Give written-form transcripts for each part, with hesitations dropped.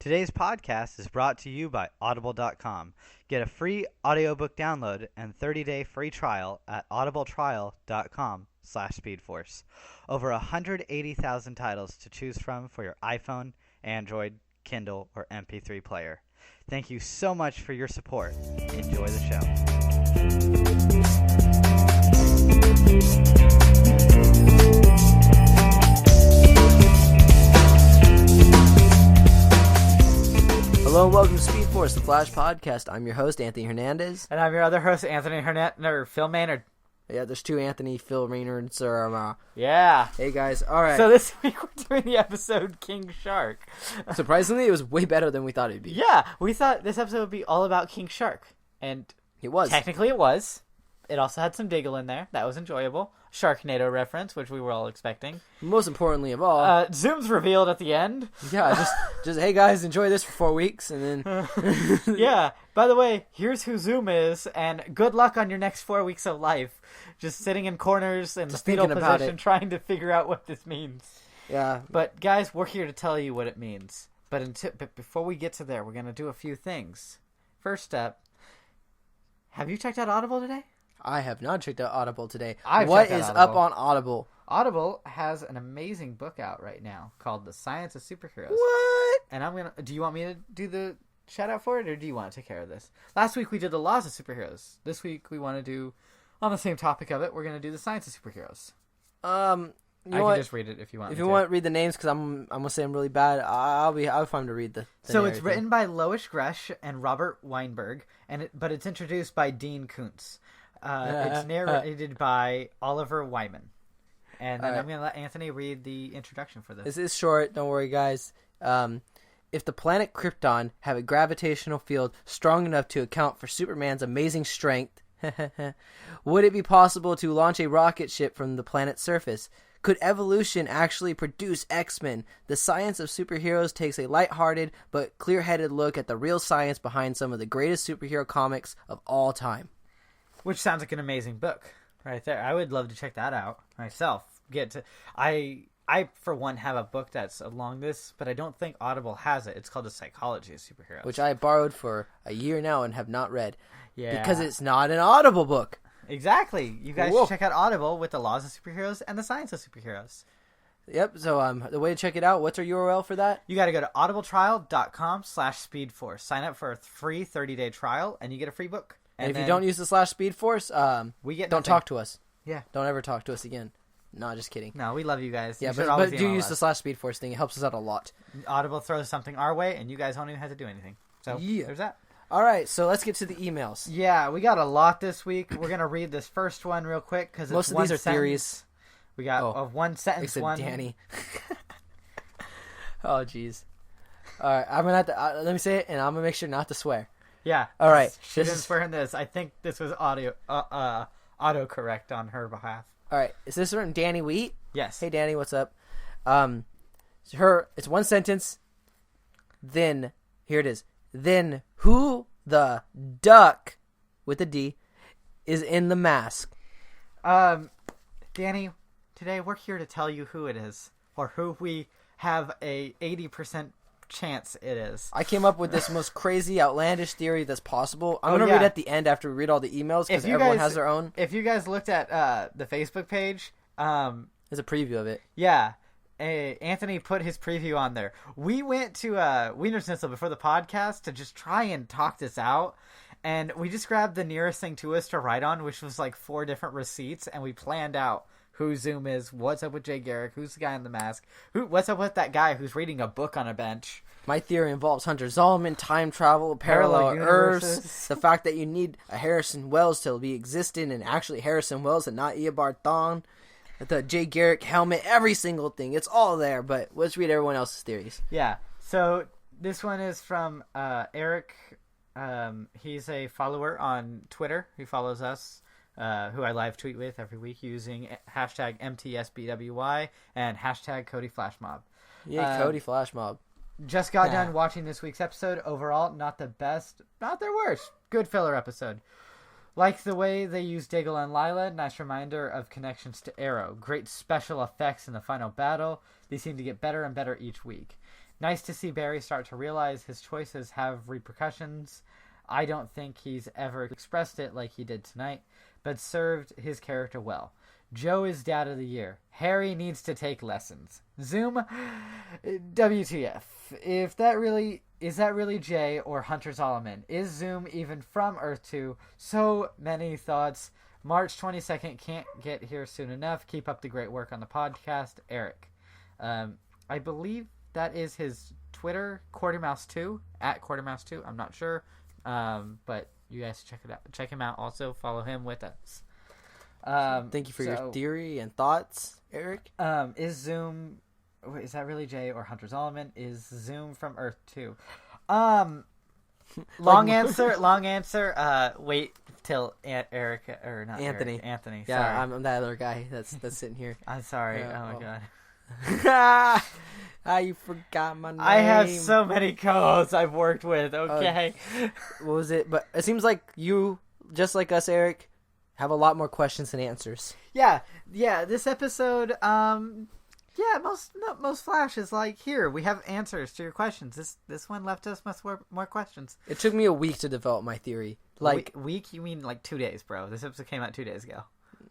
Today's podcast is brought to you by Audible.com. Get a free audiobook download and 30-day free trial at audibletrial.com/speedforce. Over 180,000 titles to choose from for your iPhone, Android, Kindle, or MP3 player. Thank you so much for your support. Enjoy the show. Hello and welcome to Speedforce, the Flash podcast. I'm your host, Anthony Hernandez. And I'm your other host, Anthony Hernandez, or Phil Maynard. Yeah, there's two Anthony, Phil Maynards. Yeah. Hey guys, alright. So this week we're doing the episode King Shark. Surprisingly, it was way better than we thought it'd be. Yeah, we thought this episode would be all about King Shark. And It was. technically it was. It also had some Diggle in there. That was enjoyable. Sharknado reference, which we were all expecting. Most importantly of all, Zoom's revealed at the end. yeah, just hey guys, enjoy this for 4 weeks, and then... Yeah, by the way, here's who Zoom is, and good luck on your next 4 weeks of life. Just sitting in corners in the fetal position trying to figure out what this means. Yeah. But guys, we're here to tell you what it means. But before we get to there, we're going to do a few things. First up, have you checked out Audible today? I have not checked out Audible today. I've What checked out is Audible. up on Audible? Audible has an amazing book out right now called The Science of Superheroes. What? And do you want me to do the shout out for it, or do you want to take care of this? Last week we did the laws of superheroes. This week we want to do, on the same topic of it, we're going to do the science of superheroes. You know I what? can just read it if you want. If me you to. want to read the names, because I'm gonna say I'm really bad, I'll find to read the So it's narrative. written by Lois Gresh and Robert Weinberg, but it's introduced by Dean Koontz. It's narrated by Oliver Wyman. And then I'm going to let Anthony read the introduction for this. This is short. Don't worry, guys. If the planet Krypton had a gravitational field strong enough to account for Superman's amazing strength, would it be possible to launch a rocket ship from the planet's surface? Could evolution actually produce X-Men? The Science of Superheroes takes a lighthearted but clear-headed look at the real science behind some of the greatest superhero comics of all time. Which sounds like an amazing book right there. I would love to check that out myself. I for one have a book that's along this, but I don't think Audible has it. It's called The Psychology of Superheroes. Which I borrowed for a year now and have not read. Yeah. Because it's not an Audible book. Exactly. You guys should check out Audible with the laws of superheroes and the science of superheroes. Yep, so the way to check it out, what's our URL for that? You got to go to audibletrial.com/speedforce. Sign up for a free 30-day trial, and you get a free book. And if you don't use the /Speedforce, we get don't nothing. talk to us. Yeah. Don't ever talk to us again. No, just kidding. No, we love you guys. Yeah, You should but always do email use us. the /Speedforce thing. It helps us out a lot. Audible throws something our way, and you guys don't even have to do anything. So there's that. All right, so let's get to the emails. Yeah, we got a lot this week. We're going to read this first one real quick because Most of these are theories. We got a one-sentence Except one. Danny. Oh, jeez. All right, I'm going to have to... let me say it, and I'm going to make sure not to swear. Yeah. All right. She didn't swear in this. I think this was autocorrect on her behalf. All right, is this from Danny Wheat? Yes. Hey, Danny, what's up? It's one sentence. Then, here it is. Then, who the duck, with a D, is in the mask? Danny, today we're here to tell you who it is, or who we have a 80% chance it is. I came up with this most crazy, outlandish theory that's possible. I'm going to read at the end after we read all the emails, because everyone has their own. If you guys looked at the Facebook page, There's a preview of it. yeah, Anthony put his preview on there. We went to Wiener Schnitzel before the podcast to just try and talk this out, and we just grabbed the nearest thing to us to write on, which was like 4 different receipts, and we planned out who Zoom is, what's up with Jay Garrick, who's the guy in the mask, what's up with that guy who's reading a book on a bench. My theory involves Hunter Zolomon, time travel, parallel universes. Earths, the fact that you need a Harrison Wells to be existing, and actually Harrison Wells and not Eobard Thawne, the Jay Garrick helmet, every single thing. It's all there, but let's read everyone else's theories. Yeah, so this one is from Eric. He's a follower on Twitter. He follows us, who I live tweet with every week using hashtag MTSBWY and hashtag Cody Flashmob. Yeah, Cody Flashmob. Just got done watching this week's episode. Overall, not the best, not their worst. Good filler episode. Like the way they use Diggle and Lila, nice reminder of connections to Arrow. Great special effects in the final battle. They seem to get better and better each week. Nice to see Barry start to realize his choices have repercussions. I don't think he's ever expressed it like he did tonight, but served his character well. Joe is Dad of the Year. Harry needs to take lessons. Zoom, WTF. If that really is that really Jay or Hunter Zolomon? Is Zoom even from Earth 2? So many thoughts. March 22nd, can't get here soon enough. Keep up the great work on the podcast, Eric. I believe that is his Twitter, Quartermouse2, at Quartermouse2. I'm not sure, but you guys check it out. Check him out. Also, follow him with us. Thank you for your theory and thoughts, Eric. Is Zoom? Is that really Jay or Hunter Zolomon? Is Zoom from Earth 2? Long answer. Wait till Eric or not Anthony. Eric, Anthony. Yeah, sorry. I'm that other guy that's sitting here. I'm sorry. Yeah, Oh my god. You forgot my name. I have so many co-hosts I've worked with. Okay. What was it? But it seems like you, just like us, Eric, have a lot more questions than answers. Yeah. This episode, most Flash is like, here we have answers to your questions. This one left us much more questions. It took me a week to develop my theory. Like week? You mean like 2 days, bro? This episode came out 2 days ago.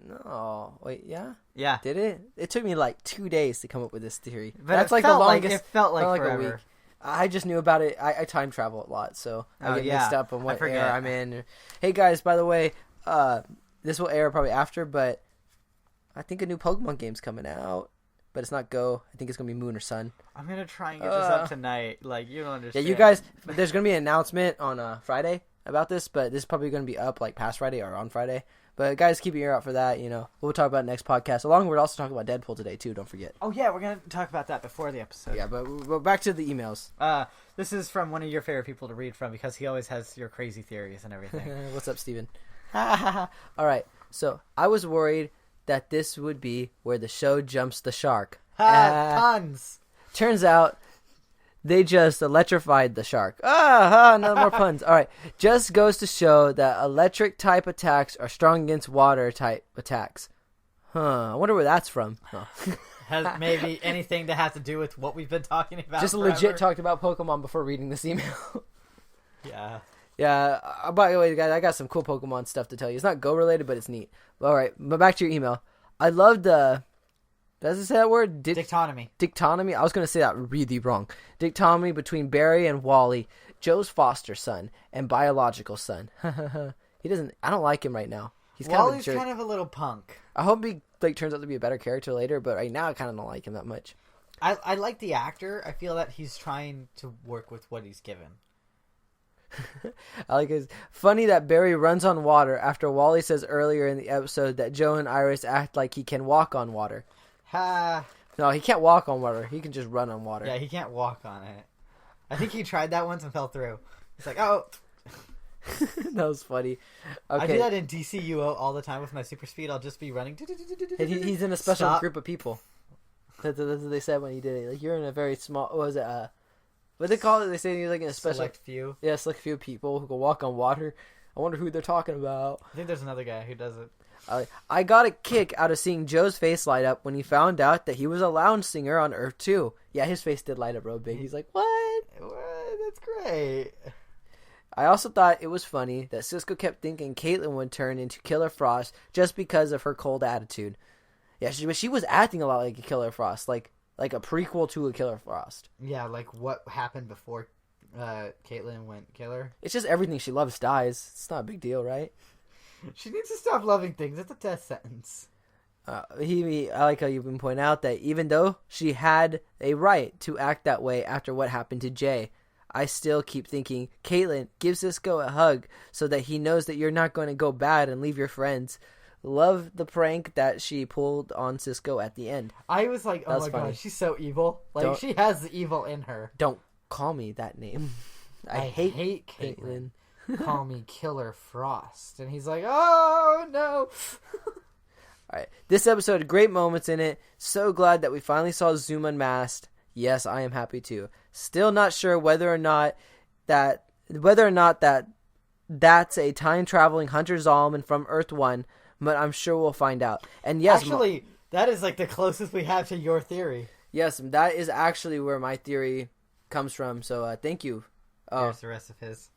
No, wait, yeah. Did it? It took me like 2 days to come up with this theory. But that's like the longest. It felt like forever. A week. I just knew about it. I time travel a lot, so I get mixed up on what era I'm in. Hey guys, by the way, this will air probably after, but I think a new Pokemon game's coming out. But it's not Go. I think it's gonna be Moon or Sun. I'm gonna try and get this up tonight. Like, you don't understand. Yeah, you guys. There's gonna be an announcement on Friday about this, but this is probably gonna be up like past Friday or on Friday. But guys, keep your ear out for that. You know, we'll talk about it next podcast. Along, we're also talking about Deadpool today too. Don't forget. Oh yeah, we're gonna talk about that before the episode. Yeah, but back to the emails. This is from one of your favorite people to read from because he always has your crazy theories and everything. What's up, Steven? All right. So I was worried that this would be where the show jumps the shark. Puns. Turns out they just electrified the shark. No more puns. All right. Just goes to show that electric type attacks are strong against water type attacks. I wonder where that's from. Oh. Has maybe anything to have to do with what we've been talking about. Just forever. Legit talked about Pokemon before reading this email. Yeah. Yeah. By the way, guys, I got some cool Pokemon stuff to tell you. It's not Go related, but it's neat. All right. But back to your email. I love the... Does it say that word? Dictonomy. Dictonomy? I was going to say that really wrong. Dictonomy between Barry and Wally, Joe's foster son and biological son. He doesn't... I don't like him right now. He's Wally's kind of a little punk. I hope he turns out to be a better character later, but right now I kind of don't like him that much. I like the actor. I feel that he's trying to work with what he's given. I like it. Funny that Barry runs on water after Wally says earlier in the episode that Joe and Iris act like he can walk on water. No, he can't walk on water. He can just run on water. Yeah, he can't walk on it. I think he tried that once and fell through. He's like, oh. That was funny. Okay. I do that in DCUO all the time with my super speed. I'll just be running. He's in a special group of people. That's what they said when he did it. Like, you're in a very small... What was it? What they call it? They say he's like in a special... Select few. Yeah, select few people who can walk on water. I wonder who they're talking about. I think there's another guy who does it. I got a kick out of seeing Joe's face light up when he found out that he was a lounge singer on Earth 2. Yeah, his face did light up real big. He's like, what? That's great. I also thought it was funny that Cisco kept thinking Caitlin would turn into Killer Frost just because of her cold attitude. Yeah, she was acting a lot like a Killer Frost, like a prequel to a Killer Frost. Yeah, like what happened before Caitlin went killer. It's just everything she loves dies. It's not a big deal, right? She needs to stop loving things. It's a death sentence. I like how you've been pointing out that even though she had a right to act that way after what happened to Jay, I still keep thinking, Caitlin, give Cisco a hug so that he knows that you're not going to go bad and leave your friends. Love the prank that she pulled on Cisco at the end. I was like, oh my god, she's so evil. Like, she has the evil in her. Don't call me that name. I hate Caitlin. Call me Killer Frost. And he's like, oh no. Alright, this episode had great moments in it. So glad that we finally saw Zoom unmasked. Yes, I am happy too. Still not sure whether or not that's a time traveling Hunter Zolomon from Earth 1, but I'm sure we'll find out. And yes, actually, that is like the closest we have to your theory. Yes, that is actually where my theory comes from. So thank you. Oh, Here's the rest of his.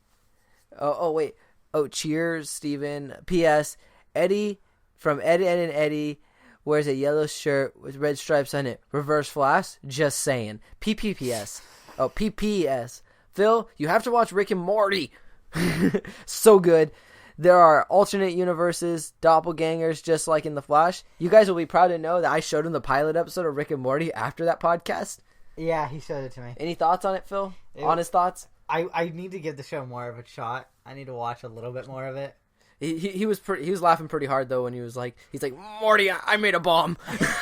wait. Oh, cheers, Steven. P.S. Eddie from Ed and Eddie wears a yellow shirt with red stripes on it. Reverse Flash? Just saying. PPPS. Oh, PPS. Phil, you have to watch Rick and Morty. So good. There are alternate universes, doppelgangers, just like in The Flash. You guys will be proud to know that I showed him the pilot episode of Rick and Morty after that podcast. Yeah, he showed it to me. Any thoughts on it, Phil? Honest thoughts? I need to give the show more of a shot. I need to watch a little bit more of it. He was laughing pretty hard though when he was like, Morty, I made a bomb.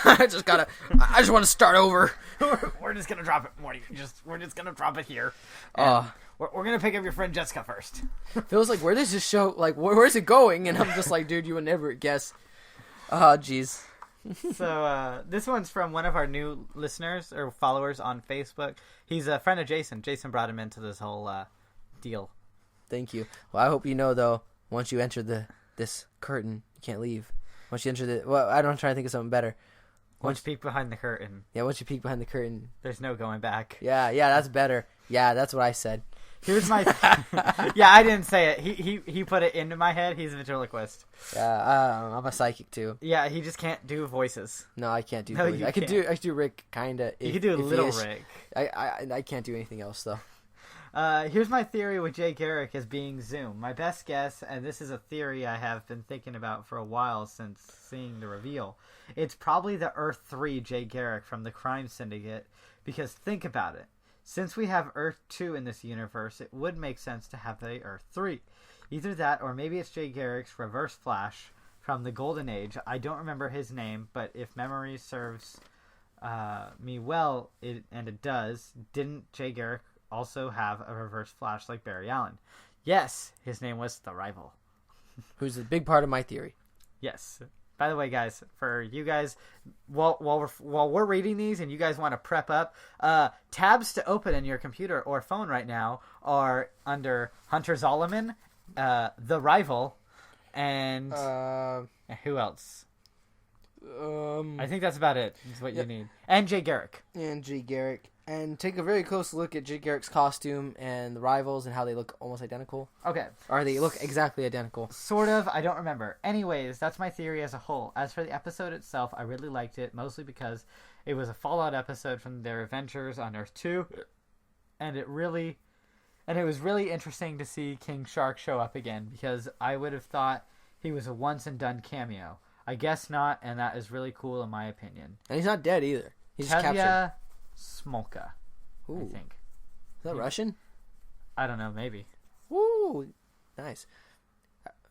I just want to start over. We're just gonna drop it, Morty. We're just gonna drop it here. We're gonna pick up your friend Jessica first. Phil's like, where does this show, like, where's it going? And I'm just like, dude, you would never guess. Oh, jeez. So this one's from one of our new listeners or followers on Facebook. He's a friend of Jason. Jason brought him into this whole deal. Thank you. Well, I hope you know though, once you enter this curtain, you can't leave. Once you enter I'm trying to think of something better. Once you peek behind the curtain. Yeah, once you peek behind the curtain. There's no going back. Yeah, that's better. Yeah, that's what I said. Here's my... Yeah, I didn't say it. He put it into my head. He's a ventriloquist. Yeah, I'm a psychic too. Yeah, he just can't do voices. No, I can't do No, voices. I can do Rick, kinda. You can do Little Rick. I can't do anything else though. Here's my theory with Jay Garrick as being Zoom. My best guess, and this is a theory I have been thinking about for a while since seeing the reveal. It's probably the Earth 3 Jay Garrick from the Crime Syndicate, because think about it. Since we have Earth 2 in this universe, it would make sense to have the Earth 3. Either that, or maybe it's Jay Garrick's Reverse Flash from the Golden Age. I don't remember his name, but if memory serves me well, and it does, didn't Jay Garrick also have a Reverse Flash like Barry Allen? Yes, his name was The Rival. Who's a big part of my theory. Yes. By the way, guys, for you guys, while we're reading these and you guys want to prep up, tabs to open in your computer or phone right now are under Hunter Zolomon, The Rival, and who else? I think that's about it. Is what you need. And Jay Garrick. And Jay Garrick. And take a very close look at Jay Garrick's costume and the Rivals and how they look almost identical. Okay. Or they look exactly identical. Sort of. I don't remember. Anyways, that's my theory as a whole. As for the episode itself, I really liked it, mostly because it was a Fallout episode from their adventures on Earth 2. And it was really interesting to see King Shark show up again, because I would have thought he was a once-and-done cameo. I guess not, and that is really cool in my opinion. And he's not dead either. He's just captured. Tevye Smolka, Ooh. I think. Is that Russian? I don't know, maybe. Woo! Nice.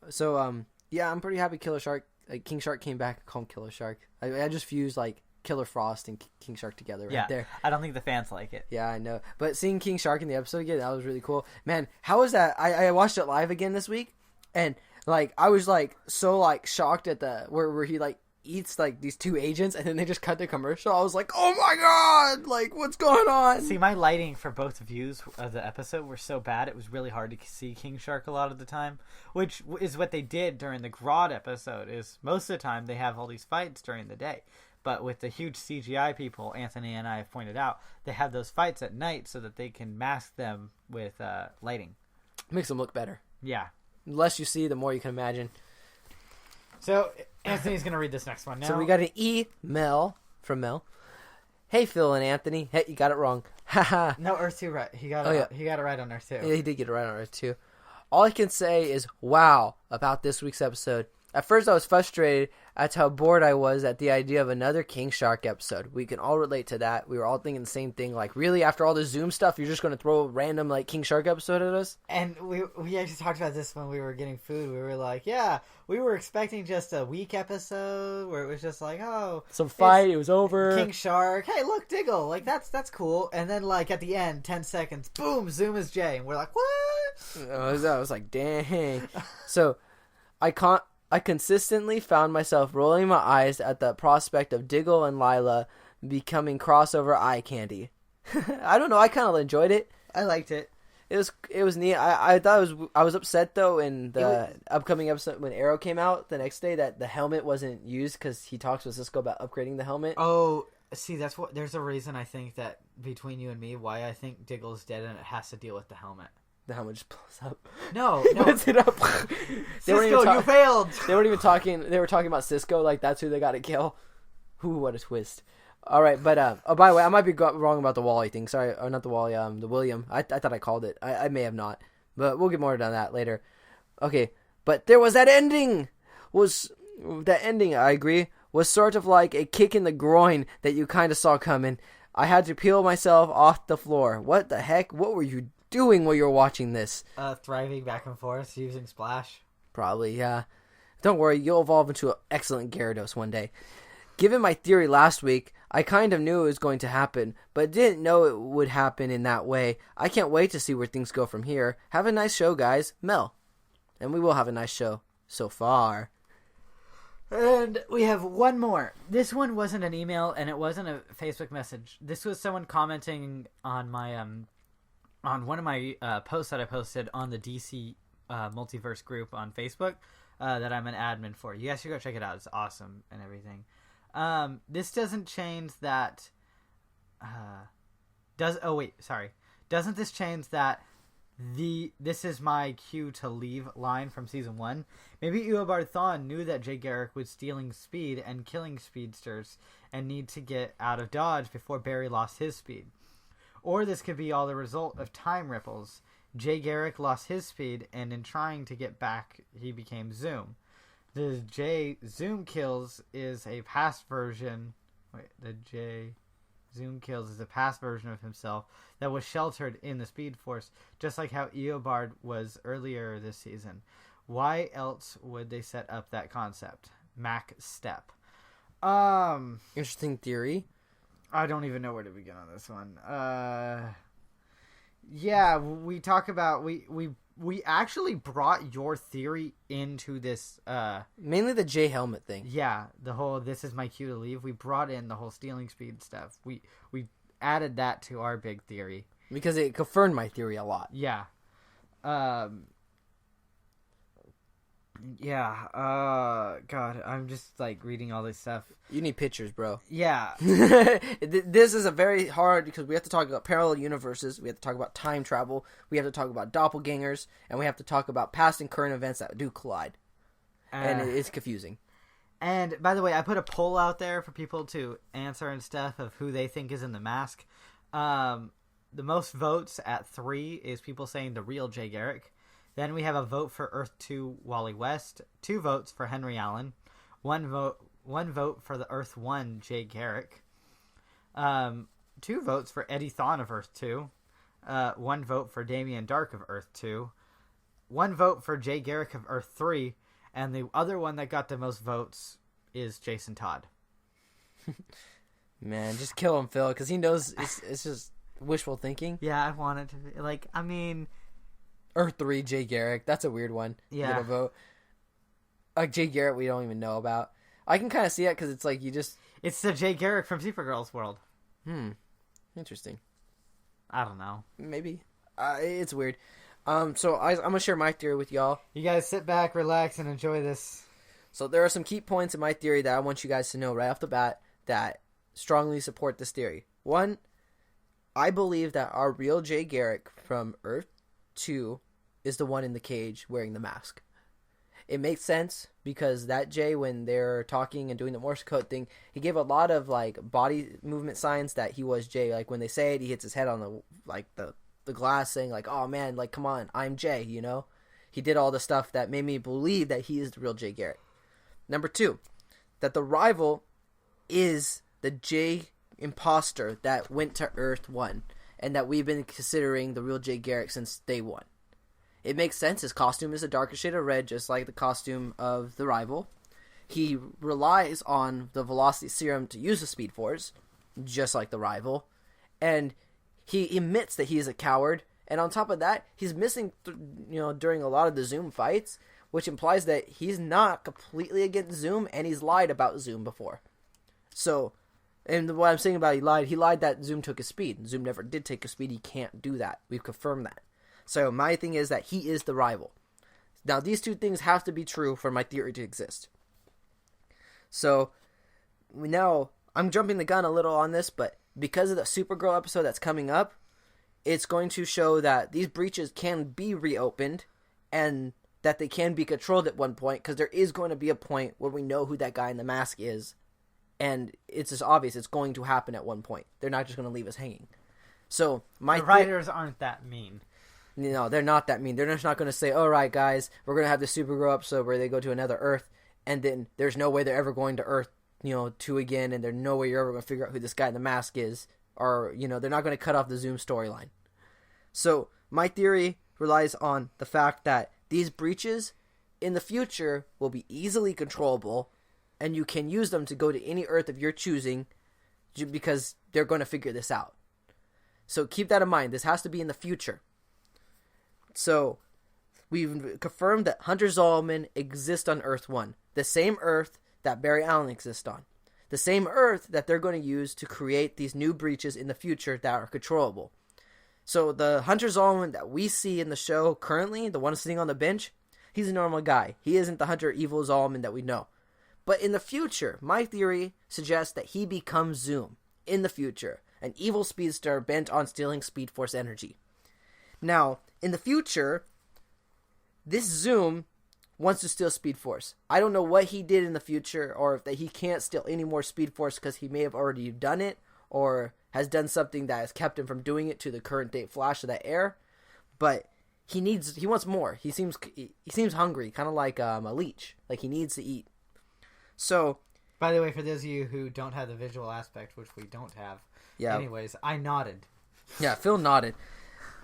So, yeah, I'm pretty happy King Shark came back. I call him Killer Shark. I just fused, like, Killer Frost and King Shark together right there. I don't think the fans like it. Yeah, I know. But seeing King Shark in the episode again, that was really cool. Man, how was that? I watched it live again this week, and, like, I was, like, so, like, shocked at where he, like, eats like these two agents and then they just cut the commercial. I was like, oh my god, like what's going on? See, my lighting for both views of the episode were so bad it was really hard to see King Shark a lot of the time, which is what they did during the Grodd episode. Is most of the time they have all these fights during the day, but with the huge CGI people Anthony and I have pointed out, they have those fights at night so that they can mask them with lighting. Makes them look better. Yeah, the less you see, the more you can imagine. So Anthony's going to read this next one now. So we got an email from Mel. Hey, Phil and Anthony. Hey, you got it wrong. Haha. No, Earth 2 right. He got it right on Earth 2. Yeah, he did get it right on Earth 2. All I can say is wow about this week's episode. At first, I was frustrated at how bored I was at the idea of another King Shark episode. We can all relate to that. We were all thinking the same thing. Like, really, after all the Zoom stuff, you're just going to throw a random, like, King Shark episode at us? And we actually talked about this when we were getting food. We were like, yeah, we were expecting just a week episode where it was just like, oh. Some fight, it was over. King Shark. Hey, look, Diggle. Like, that's cool. And then, like, at the end, 10 seconds, boom, Zoom is Jay. And we're like, what? I was like, dang. So, I consistently found myself rolling my eyes at the prospect of Diggle and Lila becoming crossover eye candy. I don't know. I kind of enjoyed it. I liked it. It was neat. I thought I was upset though in the upcoming episode when Arrow came out the next day that the helmet wasn't used because he talks with Cisco about upgrading the helmet. Oh, See, there's a reason I think that between you and me why I think Diggle's dead, and it has to deal with the helmet. The helmet just blows up. No, He puts it up. Cisco, you failed. They weren't even talking. They were talking about Cisco, like that's who they got to kill. Ooh, what a twist! All right, but oh, by the way, I might be wrong about the Wally thing. Sorry, or not the Wally. The William. I thought I called it. I may have not, but we'll get more on that later. Okay, but there was that ending. I agree, was sort of like a kick in the groin that you kind of saw coming. I had to peel myself off the floor. What the heck? What were you doing while you were watching this? Thriving back and forth using Splash. Probably, yeah. Don't worry, you'll evolve into an excellent Gyarados one day. Given my theory last week, I kind of knew it was going to happen, but didn't know it would happen in that way. I can't wait to see where things go from here. Have a nice show, guys. Mel. And we will have a nice show so far. And we have one more. This one wasn't an email, and it wasn't a Facebook message. This was someone commenting on my on one of my posts that I posted on the DC Multiverse group on Facebook that I'm an admin for. You guys should go check it out. It's awesome and everything. This doesn't change that. Doesn't this change that this is my cue to leave line from season 1? Maybe Eobard Thawne knew that Jay Garrick was stealing speed and killing speedsters and need to get out of dodge before Barry lost his speed. Or this could be all the result of time ripples. Jay Garrick lost his speed, and in trying to get back, he became Zoom. The Jay Zoom Kills is a past version. The Jay Zoom Kills is a past version of himself that was sheltered in the Speedforce, just like how Eobard was earlier this season. Why else would they set up that concept? Mac Step. Interesting theory. I don't even know where to begin on this one. Yeah, we talk about we actually brought your theory into this. Mainly the J helmet thing. Yeah, the whole "this is my cue to leave." We brought in the whole stealing speed stuff. We added that to our big theory because it confirmed my theory a lot. Yeah. Yeah. God, I'm just like reading all this stuff. You need pictures, bro. Yeah. This is a very hard because we have to talk about parallel universes. We have to talk about time travel. We have to talk about doppelgangers, and we have to talk about past and current events that do collide. And it's confusing. And by the way, I put a poll out there for people to answer and stuff of who they think is in the mask. The most votes at 3 is people saying the real Jay Garrick. Then we have a vote for Earth 2 Wally West, 2 votes for Henry Allen, 1 vote for the Earth 1 Jay Garrick, 2 votes for Eddie Thawne of Earth 2, 1 vote for Damian Dark of Earth 2, 1 vote for Jay Garrick of Earth 3, and the other one that got the most votes is Jason Todd. Man, just kill him, Phil, because he knows it's just wishful thinking. Yeah, I want it to be. Like, I mean... Earth 3, Jay Garrick. That's a weird one. Yeah. Get a vote. Like, Jay Garrick, we don't even know about. I can kind of see it because it's like you just... It's the Jay Garrick from Supergirl's world. Interesting. I don't know. Maybe. It's weird. So I'm going to share my theory with y'all. You guys sit back, relax, and enjoy this. So there are some key points in my theory that I want you guys to know right off the bat that strongly support this theory. 1, I believe that our real Jay Garrick from Earth 2 is the one in the cage wearing the mask. It makes sense because that Jay, when they're talking and doing the Morse code thing, he gave a lot of like body movement signs that he was Jay. Like when they say it, he hits his head on the glass saying like, "Oh man, like come on, I'm Jay," you know? He did all the stuff that made me believe that he is the real Jay Garrick. Number 2, that the rival is the Jay imposter that went to Earth 1 and that we've been considering the real Jay Garrick since day 1. It makes sense. His costume is a darker shade of red, just like the costume of the rival. He relies on the Velocity Serum to use the Speedforce, just like the rival. And he admits that he is a coward. And on top of that, he's missing, during a lot of the Zoom fights, which implies that he's not completely against Zoom, and he's lied about Zoom before. So, and what I'm saying about he lied that Zoom took his speed. Zoom never did take his speed. He can't do that. We've confirmed that. So my thing is that he is the rival. Now, these 2 things have to be true for my theory to exist. So, now, I'm jumping the gun a little on this, but because of the Supergirl episode that's coming up, it's going to show that these breaches can be reopened and that they can be controlled at one point, because there is going to be a point where we know who that guy in the mask is, and it's just obvious it's going to happen at one point. They're not just going to leave us hanging. So the writers aren't that mean. No, they're not that mean. They're just not going to say, all right, guys, we're going to have the Supergirl episode where they go to another Earth, and then there's no way they're ever going to Earth, 2 again, and there's no way you're ever going to figure out who this guy in the mask is, or, they're not going to cut off the Zoom storyline. So my theory relies on the fact that these breaches in the future will be easily controllable, and you can use them to go to any Earth of your choosing, because they're going to figure this out. So keep that in mind. This has to be in the future. So we've confirmed that Hunter Zolomon exists on Earth 1, the same Earth that Barry Allen exists on, the same Earth that they're going to use to create these new breaches in the future that are controllable. So the Hunter Zolomon that we see in the show currently, the one sitting on the bench, he's a normal guy. He isn't the Hunter Evil Zolomon that we know. But in the future, my theory suggests that he becomes Zoom in the future, an evil speedster bent on stealing Speedforce energy. Now, in the future, this Zoom wants to steal Speedforce. I don't know what he did in the future, or if that he can't steal any more Speedforce because he may have already done it, or has done something that has kept him from doing it to the current date Flash of that air. But he wants more. He seems hungry, kind of like a leech. Like he needs to eat. So, by the way, for those of you who don't have the visual aspect, which we don't have, anyways, I nodded. Yeah, Phil nodded.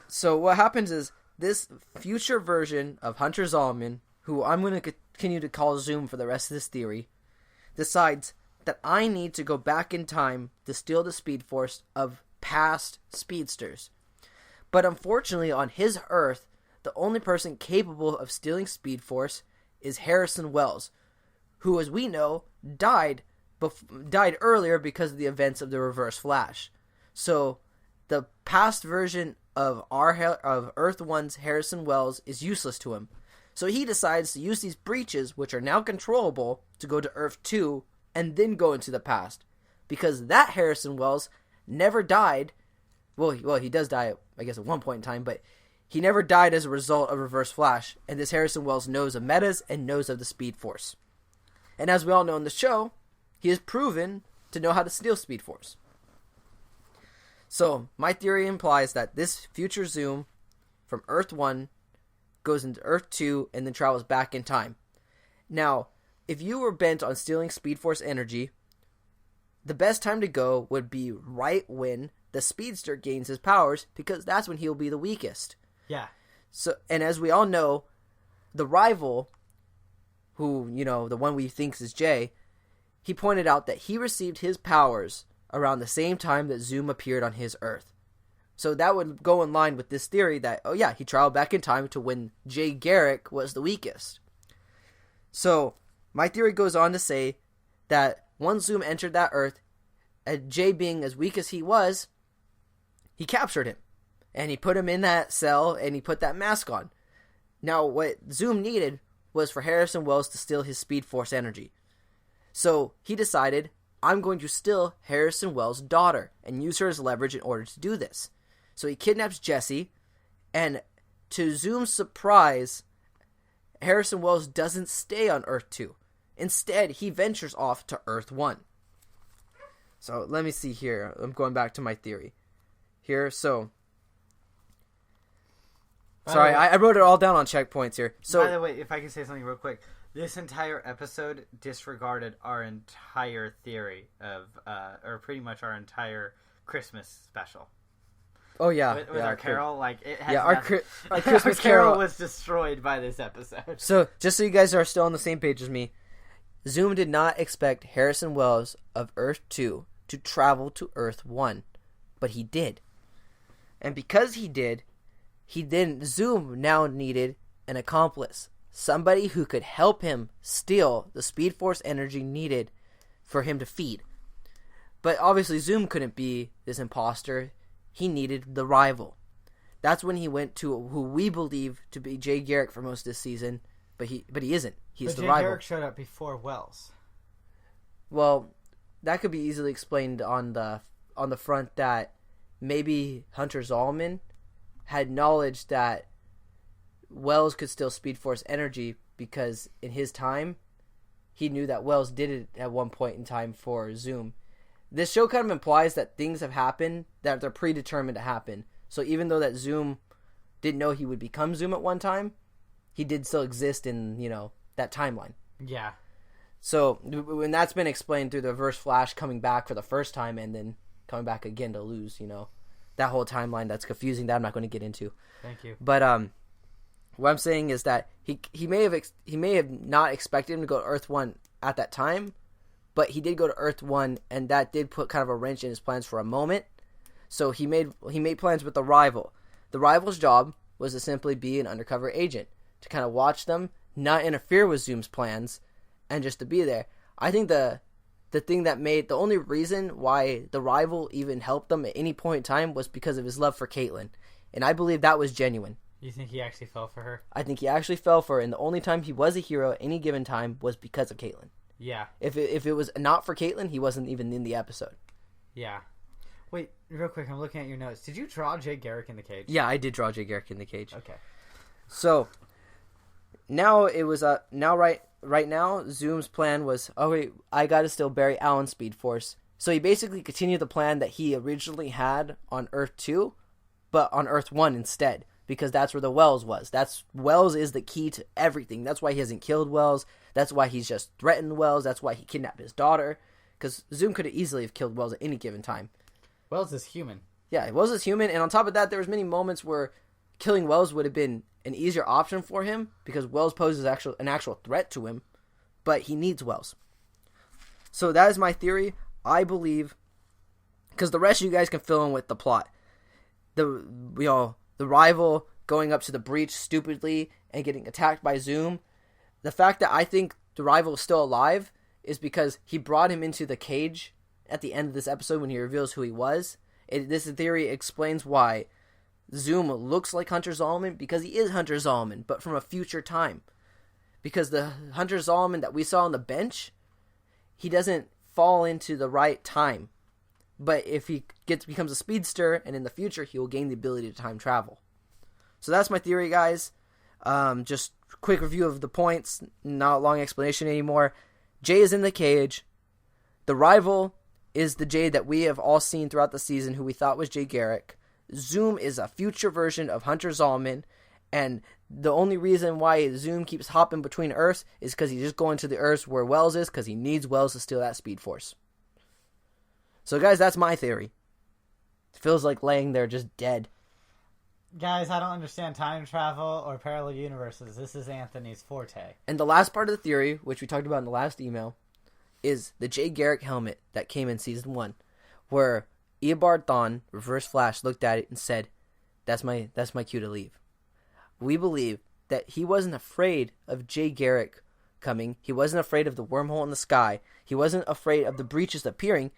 So what happens is this future version of Hunter Zolomon, who I'm going to continue to call Zoom for the rest of this theory, decides that I need to go back in time to steal the Speedforce of past speedsters. But unfortunately, on his Earth, the only person capable of stealing Speedforce is Harrison Wells, who, as we know, died earlier because of the events of the Reverse Flash. So the past version of Earth 1's Harrison Wells is useless to him. So he decides to use these breaches, which are now controllable, to go to Earth 2 and then go into the past. Because that Harrison Wells never died. Well, he does die, I guess, at one point in time, but he never died as a result of Reverse Flash. And this Harrison Wells knows of metas and knows of the Speedforce. And as we all know in the show, he is proven to know how to steal Speedforce. So, my theory implies that this future Zoom from Earth 1 goes into Earth 2 and then travels back in time. Now, if you were bent on stealing Speedforce energy, the best time to go would be right when the Speedster gains his powers, because that's when he'll be the weakest. Yeah. So, and as we all know, the rival, who, the one we think is Jay, he pointed out that he received his powers around the same time that Zoom appeared on his Earth. So that would go in line with this theory that, he traveled back in time to when Jay Garrick was the weakest. So, my theory goes on to say that once Zoom entered that Earth, and Jay being as weak as he was, he captured him. And he put him in that cell, and he put that mask on. Now, what Zoom needed was for Harrison Wells to steal his Speedforce energy. So, he decided, I'm going to steal Harrison Wells' daughter and use her as leverage in order to do this. So he kidnaps Jesse, and to Zoom's surprise, Harrison Wells doesn't stay on Earth 2. Instead, he ventures off to Earth 1. So let me see here. I'm going back to my theory. Here, so... Sorry, I wrote it all down on checkpoints here. So, by the way, if I can say something real quick. This entire episode disregarded our entire theory of, or pretty much our entire Christmas special. Oh yeah, with our carol, it has our Christmas our carol was destroyed by this episode. So just so you guys are still on the same page as me, Zoom did not expect Harrison Wells of Earth 2 to travel to Earth 1, but he did, and because he did, Zoom now needed an accomplice, somebody who could help him steal the Speedforce energy needed for him to feed. But obviously Zoom couldn't be this imposter. He needed the rival. That's when he went to who we believe to be Jay Garrick for most of this season, but he isn't. He's the rival. Jay Garrick showed up before Wells. Well, that could be easily explained on the front that maybe Hunter Zolman had knowledge that Wells could still Speed Force energy because in his time, he knew that Wells did it at one point in time for Zoom. This show kind of implies that things have happened that they're predetermined to happen. So even though that Zoom didn't know he would become Zoom at one time, he did still exist in, that timeline. Yeah. So when that's been explained through the Reverse Flash coming back for the first time and then coming back again to lose, that whole timeline that's confusing that I'm not going to get into. Thank you. But what I'm saying is that he may have not expected him to go to Earth 1 at that time, but he did go to Earth 1, and that did put kind of a wrench in his plans for a moment. So he made plans with the rival. The rival's job was to simply be an undercover agent, to kind of watch them, not interfere with Zoom's plans, and just to be there. I think the only reason why the rival even helped them at any point in time was because of his love for Caitlyn. And I believe that was genuine. You think he actually fell for her? I think he actually fell for her, and the only time he was a hero at any given time was because of Caitlyn. Yeah. If it was not for Caitlyn, he wasn't even in the episode. Yeah. Wait, real quick, I'm looking at your notes. Did you draw Jay Garrick in the cage? Yeah, I did draw Jay Garrick in the cage. Okay. So now it was right now Zoom's plan was, oh wait, I gotta still bury Alan's Speed Force. So he basically continued the plan that he originally had on Earth 2, but on Earth 1 instead, because that's where the Wells was. Wells is the key to everything. That's why he hasn't killed Wells. That's why he's just threatened Wells. That's why he kidnapped his daughter. Because Zoom could have easily have killed Wells at any given time. Wells is human. Yeah, Wells is human, and on top of that, there was many moments where killing Wells would have been an easier option for him because Wells poses an actual threat to him, but he needs Wells. So that is my theory. I believe, because the rest of you guys can fill in with the plot. The rival going up to the breach stupidly and getting attacked by Zoom. The fact that I think the rival is still alive is because he brought him into the cage at the end of this episode when he reveals who he was. This theory explains why Zoom looks like Hunter Zolman, because he is Hunter Zolman, but from a future time. Because the Hunter Zolman that we saw on the bench, he doesn't fall into the right time. But if he becomes a speedster, and in the future, he will gain the ability to time travel. So that's my theory, guys. Just quick review of the points, not a long explanation anymore. Jay is in the cage. The rival is the Jay that we have all seen throughout the season, who we thought was Jay Garrick. Zoom is a future version of Hunter Zolman, and the only reason why Zoom keeps hopping between Earths is because he's just going to the Earths where Wells is, because he needs Wells to steal that Speed Force. So, guys, that's my theory. It feels like laying there just dead. Guys, I don't understand time travel or parallel universes. This is Anthony's forte. And the last part of the theory, which we talked about in the last email, is the Jay Garrick helmet that came in Season 1, where Eobard Thawne, Reverse Flash, looked at it and said, that's my cue to leave. We believe that he wasn't afraid of Jay Garrick coming. He wasn't afraid of the wormhole in the sky. He wasn't afraid of the breaches appearing.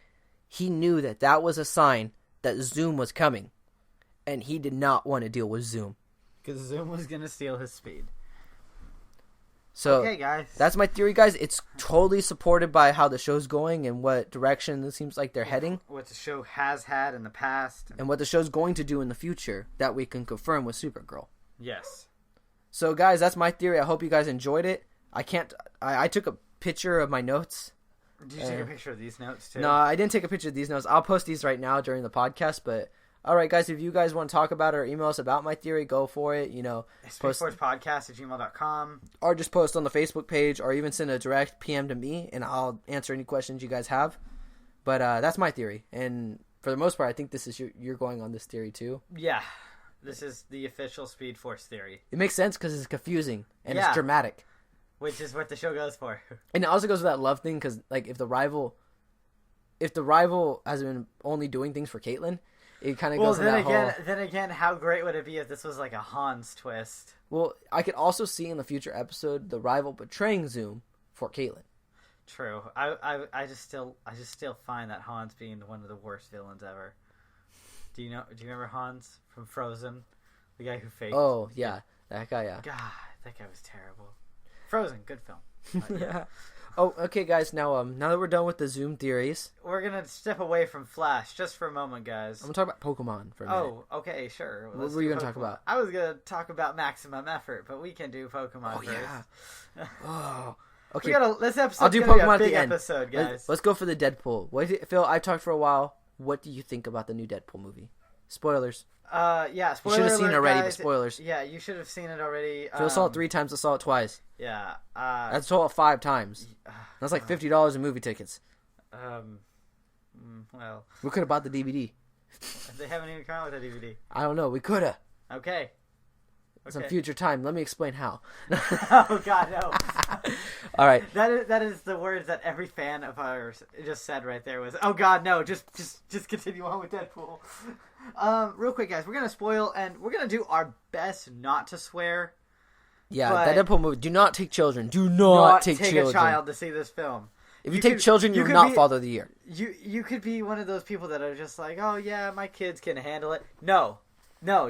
He knew that was a sign that Zoom was coming. And he did not want to deal with Zoom. Because Zoom was going to steal his speed. So, okay, guys. That's my theory, guys. It's totally supported by how the show's going and what direction it seems like they're heading. What the show has had in the past. And what the show's going to do in the future that we can confirm with Supergirl. Yes. So, guys, that's my theory. I hope you guys enjoyed it. I took a picture of my notes. Did you take a picture of these notes, too? No, I didn't take a picture of these notes. I'll post these right now during the podcast, but... Alright, guys, if you guys want to talk about it or email us about my theory, go for it. Speedforcepodcast@gmail.com. Or just post on the Facebook page or even send a direct PM to me, and I'll answer any questions you guys have. But that's my theory. And for the most part, I think this is you're going on this theory too. Yeah. This is the official Speed Force theory. It makes sense because it's confusing and it's dramatic. Which is what the show goes for. And it also goes with that love thing because, like, if the rival has been only doing things for Caitlyn, it kind of goes in that whole... Then again, how great would it be if this was like a Hans twist? Well, I could also see in the future episode the rival betraying Zoom for Caitlyn. True. I just still find that Hans being one of the worst villains ever. Do you remember Hans from Frozen? The guy who faked. Oh, yeah. That guy, yeah. God, that guy was terrible. Frozen, good film. Yeah. Oh, okay, guys. Now that we're done with the Zoom theories, We're gonna step away from Flash just for a moment, guys. I'm gonna talk about Pokemon for a minute. Oh, okay, sure. What Let's were you do gonna talk Pokemon. about? I was gonna talk about Maximum Effort, but we can do Pokemon first. Yeah. Oh, okay. This episode. I'll do gonna be Pokemon a big at the end. episode, guys. Let's go for the Deadpool. Phil, I've talked for a while. What do you think about the new Deadpool movie? Spoilers. Yeah, spoiler You should have seen it alert, already, guys. but spoilers. Yeah, you should have seen it already. Phil saw it 3 times. I saw it twice. Yeah. I saw it 5 times. That's like $50 in movie tickets. Well, We could have bought the DVD. they haven't even come out with a DVD. I don't know. We could have. Okay. Some future time. Let me explain how. Oh God, no. All right. That is the words that every fan of ours just said right there was, oh God, no, just continue on with Deadpool. Real quick, guys, we're gonna spoil and we're gonna do our best not to swear. Yeah, But- that Deadpool movie. Do not take children. Do not take children. a child to see this film. If you take children, you're could not be- Father of the Year. You could be one of those people that are just like, oh yeah, my kids can handle it. No,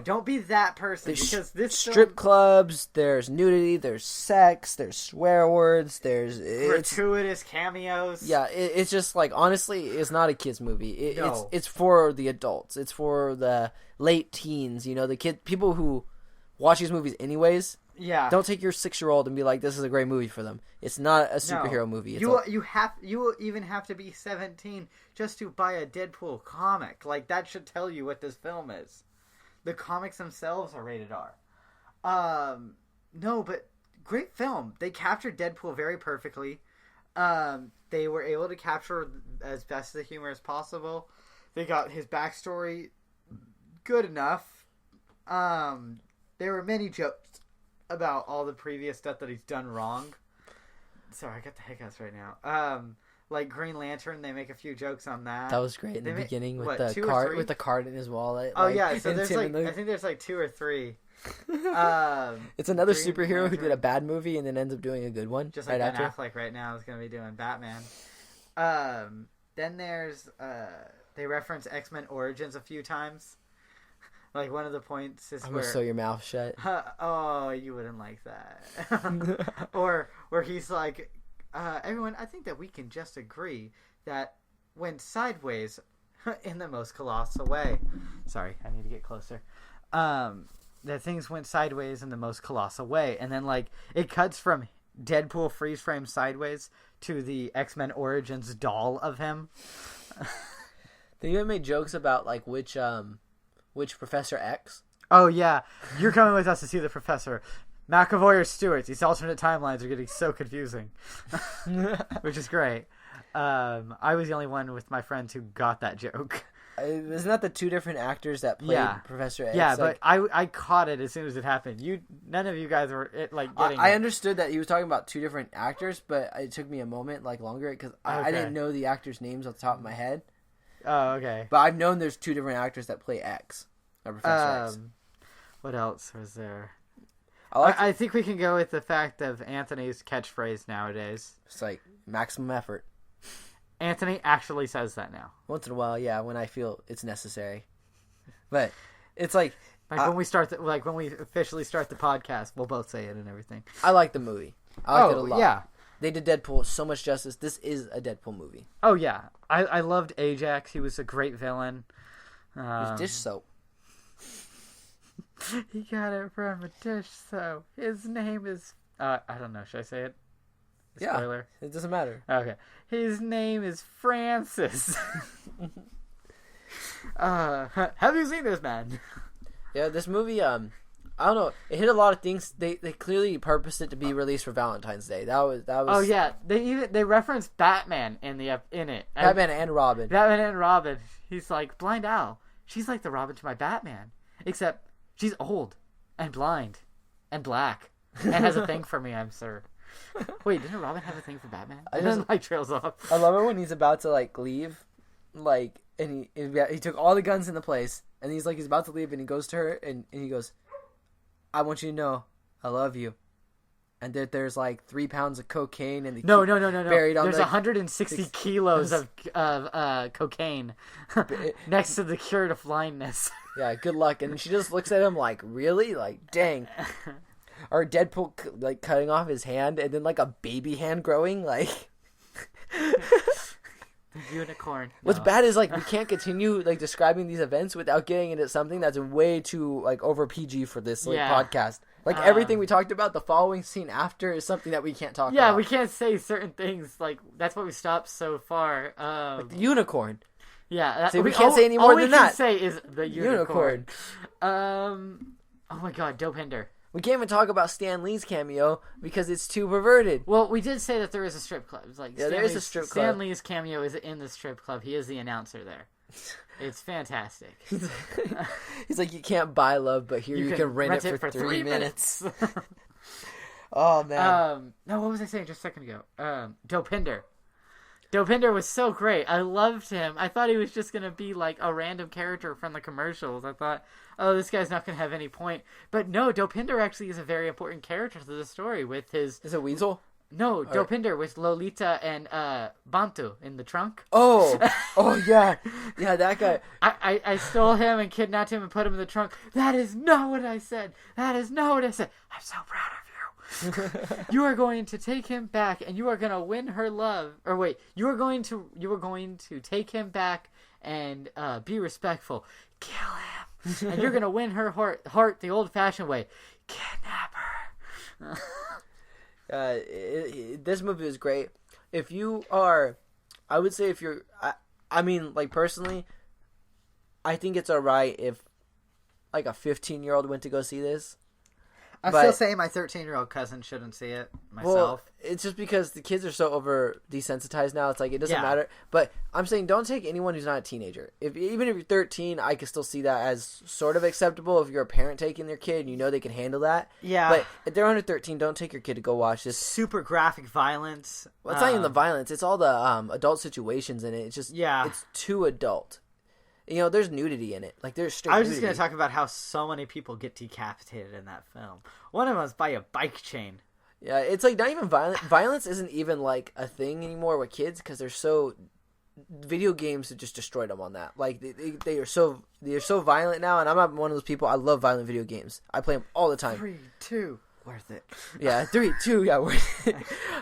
don't be that person There's because this strip film, clubs, there's nudity, there's sex, there's swear words, it's gratuitous cameos. yeah, it's just like honestly, it's not a kids movie. No. It's for the adults. It's for the late teens. You know, the people who watch these movies anyways. Yeah. Don't take your 6-year-old and be like, "This is a great movie for them." It's not a superhero movie. You will even have to be 17 just to buy a Deadpool comic. Like that should tell you what this film is. The comics themselves are rated R. No, but great film. They captured Deadpool very perfectly. They were able to capture as best the humor as possible. They got his backstory good enough. There were many jokes about all the previous stuff that he's done wrong. Sorry, I got the hiccups right now. Like Green Lantern, they make a few jokes on that. That was great in the beginning with the 2 or card 3? with the card in his wallet. Oh like, yeah, so and there's Tim like in the- I think there's like 2 or 3. It's another Green superhero who did a Lantern. bad movie and then ends up doing a good one. Just like right Ben after. Affleck right now is going to be doing Batman. Then there's they reference X-Men Origins a few times. Like one of the points is I'm where gonna sew your mouth shut. oh, you wouldn't like that. Or where he's like, everyone, I think that we can just agree that went sideways in the most colossal way. Sorry, I need to get closer. That things went sideways in the most colossal way, and then like it cuts from Deadpool freeze frame sideways to the X-Men Origins doll of him. They even made jokes about like which Professor X. Oh yeah, you're coming with us to see the professor. McAvoy or Stewart? These alternate timelines are getting so confusing, which is great. I was the only one with my friends who got that joke. Isn't that the 2 different actors that played Professor X? Yeah, like, but I caught it as soon as it happened. None of you guys were getting. I it. understood that he was talking about 2 different actors, but it took me a moment, like longer, because I didn't know the actors' names off the top of my head. Oh, okay. But I've known there's 2 different actors that play X, or Professor X. What else was there? I I think we can go with the fact of Anthony's catchphrase nowadays. It's like maximum effort. Anthony actually says that now. Once in a while, yeah, when I feel it's necessary. But it's like When we officially start the podcast, we'll both say it and everything. I like the movie. I liked it a lot. Yeah. They did Deadpool so much justice. This is a Deadpool movie. Oh yeah, I loved Ajax. He was a great villain. It's dish soap. He got it from a dish soap. His name is I don't know. Should I say it? Spoiler. Yeah, it doesn't matter. Okay. His name is Francis. Have you seen this man? Yeah, this movie. I don't know. It hit a lot of things. They clearly purposed it to be released for Valentine's Day. That was. Oh yeah, they referenced Batman in it. Batman and Robin. Batman and Robin. He's like Blind Owl. She's like the Robin to my Batman, except she's old and blind and black and has a thing for me. I'm sure. Wait, didn't Robin have a thing for Batman? I And then like trails off. I love it when he's about to like leave, like, and he took all the guns in the place, and he's about to leave, and he goes to her, and he goes, "I want you to know, I love you," and that there's like 3 pounds of cocaine and No. buried on There's the 160 kilos of cocaine next to the cure to blindness. Yeah, good luck. And she just looks at him like, really? Like, dang. or Deadpool like cutting off his hand and then like a baby hand growing like. The unicorn. What's No. bad is like we can't continue like describing these events without getting into something that's way too like over PG for this like, podcast. Like everything we talked about, the following scene after is something that we can't talk about. Yeah, we can't say certain things. Like that's what we stopped so far. Like the unicorn. Yeah, See, we can't say any more all than we that. can say is the unicorn. Oh my god, Dopinder. We can't even talk about Stan Lee's cameo because it's too perverted. Well, we did say that there is a strip club. It's like there is a strip club. Stan Lee's cameo is in the strip club. He is the announcer there. It's fantastic. He's like, you can't buy love, but here you can rent it for 3 minutes. Oh man. No, what was I saying just a second ago? Dopinder. Dopinder was so great. I loved him. I thought he was just going to be like a random character from the commercials. I thought, oh, this guy's not going to have any point. But no, Dopinder actually is a very important character to the story with his... Is it Weasel? No, Dopinder with Lolita and Bantu in the trunk. Oh yeah. Yeah, that guy. I stole him and kidnapped him and put him in the trunk. That is not what I said. That is not what I said. I'm so proud of you. You are going to take him back and you are going to win her love. Or wait, you are going to take him back and be respectful. Kill him. And you're going to win her heart the old-fashioned way. Kidnap her. This movie is great. If you are, I would say if you're, I mean, like personally, I think it's alright if like a 15-year-old went to go see this. I'm still saying my 13-year-old cousin shouldn't see it myself. Well, it's just because the kids are so over desensitized now. It's like it doesn't matter. But I'm saying don't take anyone who's not a teenager. Even if you're 13, I can still see that as sort of acceptable. If you're a parent taking their kid and you know they can handle that. Yeah. But if they're under 13, don't take your kid to go watch this. Super graphic violence. Well, it's not even the violence. It's all the adult situations in it. It's just it's too adult. You know, there's nudity in it. Like, there's straight I was just nudity. going to talk about how so many people get decapitated in that film. One of them was by a bike chain. Yeah, it's like not even violent. Violence isn't even like a thing anymore with kids because they're so. Video games have just destroyed them on that. Like they are so violent now, and I'm not one of those people. I love violent video games. I play them all the time. 3, 2, worth it. Yeah, 3, 2, yeah, worth it.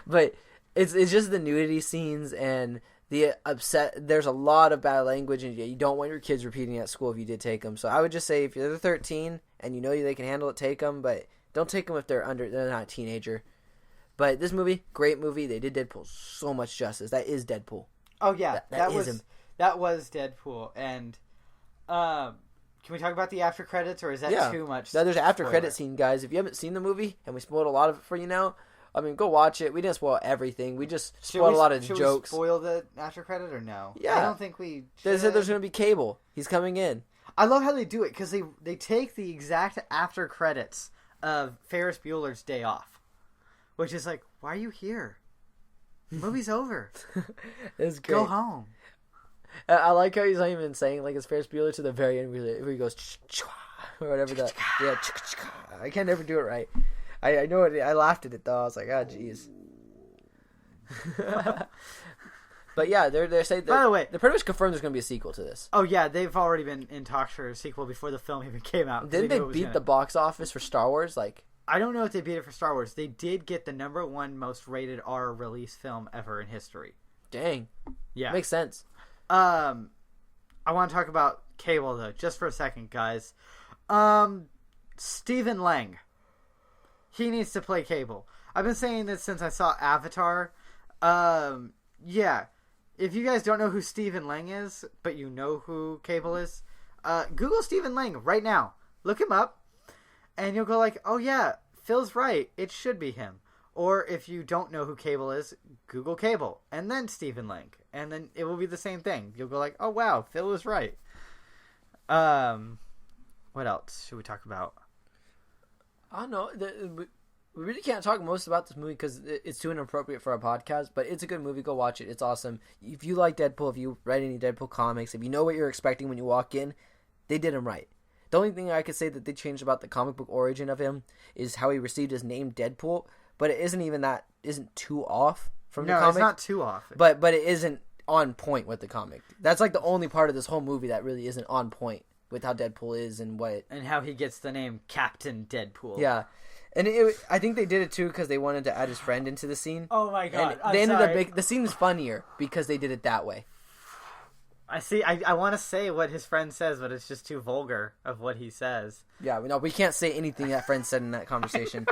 But it's just the nudity scenes and the upset. There's a lot of bad language, and you don't want your kids repeating at school if you did take them. So I would just say if you're 13 and you know they can handle it, take them. But don't take them if they're not a teenager. But this movie, great movie. They did Deadpool so much justice. That is Deadpool. Oh yeah, that is him. That was Deadpool. And can we talk about the after credits, or is that too much? There's an after spoiler? credit scene, guys. If you haven't seen the movie, and we spoiled a lot of it for you now, I mean, go watch it. We didn't spoil everything. We just spoiled a lot of jokes. Should we spoil the after credit or no? Yeah. I don't think we They should. said there's going to be Cable. He's coming in. I love how they do it because they take the exact after credits of Ferris Bueller's Day Off, which is like, why are you here? The movie's over. It's great. Go home. I like how he's not even saying like it's Ferris Bueller to the very end where he goes or whatever that. Yeah, I can never do it right. I know it. I laughed at it though. I was like, ah, jeez. But yeah, they're saying. By the way, they pretty much confirmed there's going to be a sequel to this. Oh yeah, they've already been in talks for a sequel before the film even came out. Didn't they beat the box office for Star Wars? Like, I don't know if they beat it for Star Wars. They did get the #1 most rated R release film ever in history. dang, Yeah, makes sense. I want to talk about Cable though, just for a second, guys. Stephen Lang. He needs to play Cable. I've been saying this since I saw Avatar. Yeah. If you guys don't know who Stephen Lang is, but you know who Cable is, Google Stephen Lang right now. Look him up, and you'll go like, oh yeah, Phil's right. It should be him. Or if you don't know who Cable is, Google Cable, and then Stephen Lang. And then it will be the same thing. You'll go like, oh wow, Phil was right. What else should we talk about? I don't know. We really can't talk most about this movie because it's too inappropriate for our podcast, but it's a good movie. Go watch it. It's awesome. If you like Deadpool, if you read any Deadpool comics, if you know what you're expecting when you walk in, they did him right. The only thing I could say that they changed about the comic book origin of him is how he received his name Deadpool, but it isn't too off from the comic. No, it's not too off. But it isn't on point with the comic. That's like the only part of this whole movie that really isn't on point with how Deadpool is and what... And how he gets the name Captain Deadpool. Yeah. And I think they did it too because they wanted to add his friend into the scene. Oh my god! And they ended up making the scene is funnier because they did it that way. I see. I want to say what his friend says, but it's just too vulgar of what he says. Yeah, no, we can't say anything that friend said in that conversation.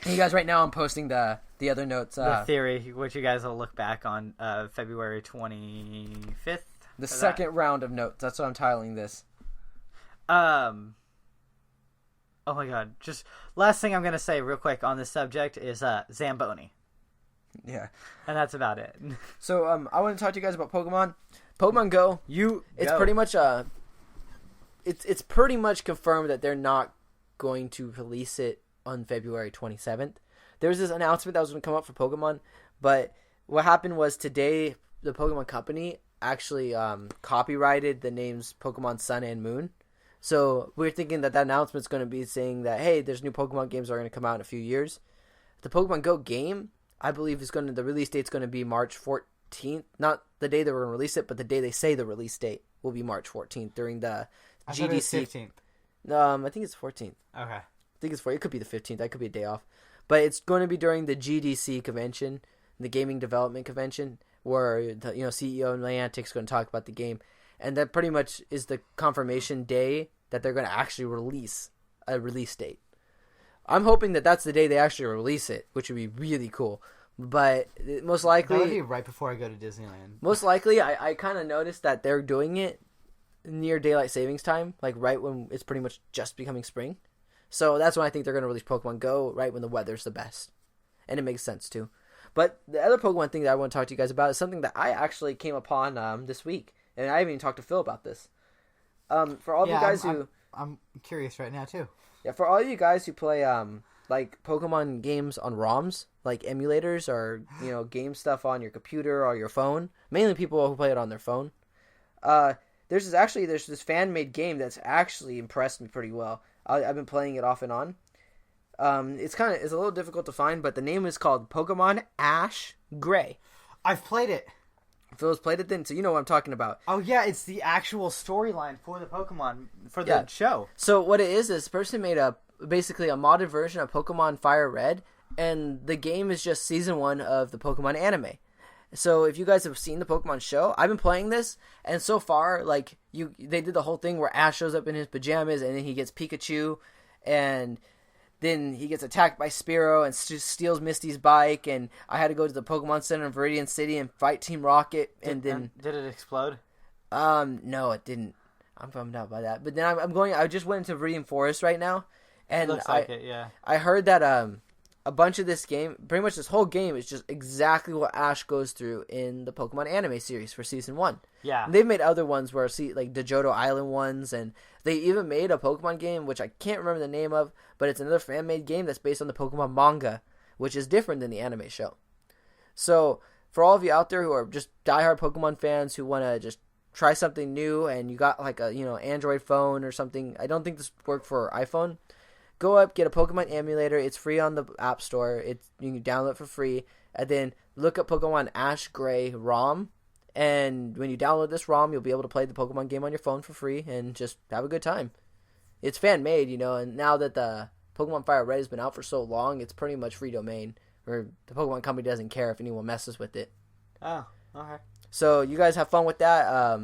And you guys, right now I'm posting the other notes. The theory, which you guys will look back on February 25th. The second round of notes. That's what I'm titling this. Oh my god! Just last thing I'm gonna say real quick on this subject is Zamboni. Yeah, and that's about it. So I want to talk to you guys about Pokemon. Pokemon Go. It's pretty much it's pretty much confirmed that they're not going to release it on February 27th. There was this announcement that was going to come up for Pokemon, but what happened was today the Pokemon Company actually copyrighted the names Pokemon Sun and Moon. So we're thinking that announcement's going to be saying that, hey, there's new Pokemon games that are going to come out in a few years. The Pokemon Go game, I believe, the release date's going to be March 14th. Not the day they were going to release it, but the day they say the release date will be March 14th during the GDC. GDC. I thought it was 15th. I think it's 14th. Okay. I think it's 14th. It could be the 15th. That could be a day off. But it's going to be during the GDC convention, the Gaming Development Convention, where the CEO Niantic's going to talk about the game. And that pretty much is the confirmation day that they're going to actually release a release date. I'm hoping that that's the day they actually release it, which would be really cool. But most likely... That would be right before I go to Disneyland. Most likely, I kind of noticed that they're doing it near daylight savings time, like right when it's pretty much just becoming spring. So that's when I think they're going to release Pokemon Go, right when the weather's the best. And it makes sense, too. But the other Pokemon thing that I want to talk to you guys about is something that I actually came upon this week. And I haven't even talked to Phil about this. For all of you guys I'm curious right now, too. Yeah, for all you guys who play like Pokemon games on ROMs, like emulators or game stuff on your computer or your phone, mainly people who play it on their phone. There's this fan made game that's actually impressed me pretty well. I've been playing it off and on. It's a little difficult to find, but the name is called Pokemon Ash Gray. I've played it. Phil's played it then, so you know what I'm talking about. Oh yeah, it's the actual storyline for the Pokemon for the show. So what it is this person made basically a modded version of Pokemon Fire Red, and the game is just season 1 of the Pokemon anime. So if you guys have seen the Pokemon show, I've been playing this, and so far, they did the whole thing where Ash shows up in his pajamas, and then he gets Pikachu, and then he gets attacked by Spearow and steals Misty's bike, and I had to go to the Pokemon Center in Viridian City and fight Team Rocket, and then... Did it explode? No, it didn't. I'm bummed out by that. But then I just went into Viridian Forest right now, and it looks like it, yeah. I heard that a bunch of this game, pretty much this whole game, is just exactly what Ash goes through in the Pokemon anime series for season 1. Yeah. And they've made other ones where like the Johto Island ones, and they even made a Pokemon game, which I can't remember the name of, but it's another fan-made game that's based on the Pokemon manga, which is different than the anime show. So, for all of you out there who are just diehard Pokemon fans who want to just try something new, and you got like a Android phone or something, I don't think this worked for iPhone. Go up, get a Pokemon emulator. It's free on the App Store. You can download it for free, and then look up Pokemon Ash Gray ROM. And when you download this ROM, you'll be able to play the Pokemon game on your phone for free and just have a good time. It's fan-made, and now that the Pokemon Fire Red has been out for so long, it's pretty much free domain, where the Pokemon Company doesn't care if anyone messes with it. Oh, okay. So you guys have fun with that.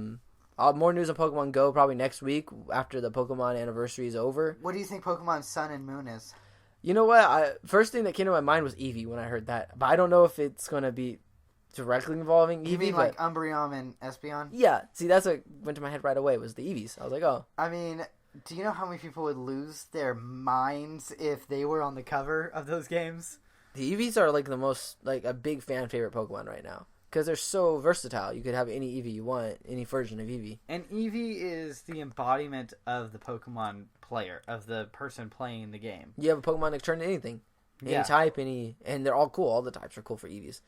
More news on Pokemon Go probably next week after the Pokemon anniversary is over. What do you think Pokemon Sun and Moon is? You know what? First thing that came to my mind was Eevee when I heard that. But I don't know if it's going to be directly involving Eevee. You mean like Umbreon and Espeon? Yeah. See, that's what went to my head right away was the Eevees. I was like, oh. I mean, do you know how many people would lose their minds if they were on the cover of those games? The Eevees are like the most, like a big fan favorite Pokemon right now. Because they're so versatile. You could have any Eevee you want, any version of Eevee. And Eevee is the embodiment of the Pokemon player, of the person playing the game. You have a Pokemon that can turn into anything. Any type, and they're all cool. All the types are cool for Eevees.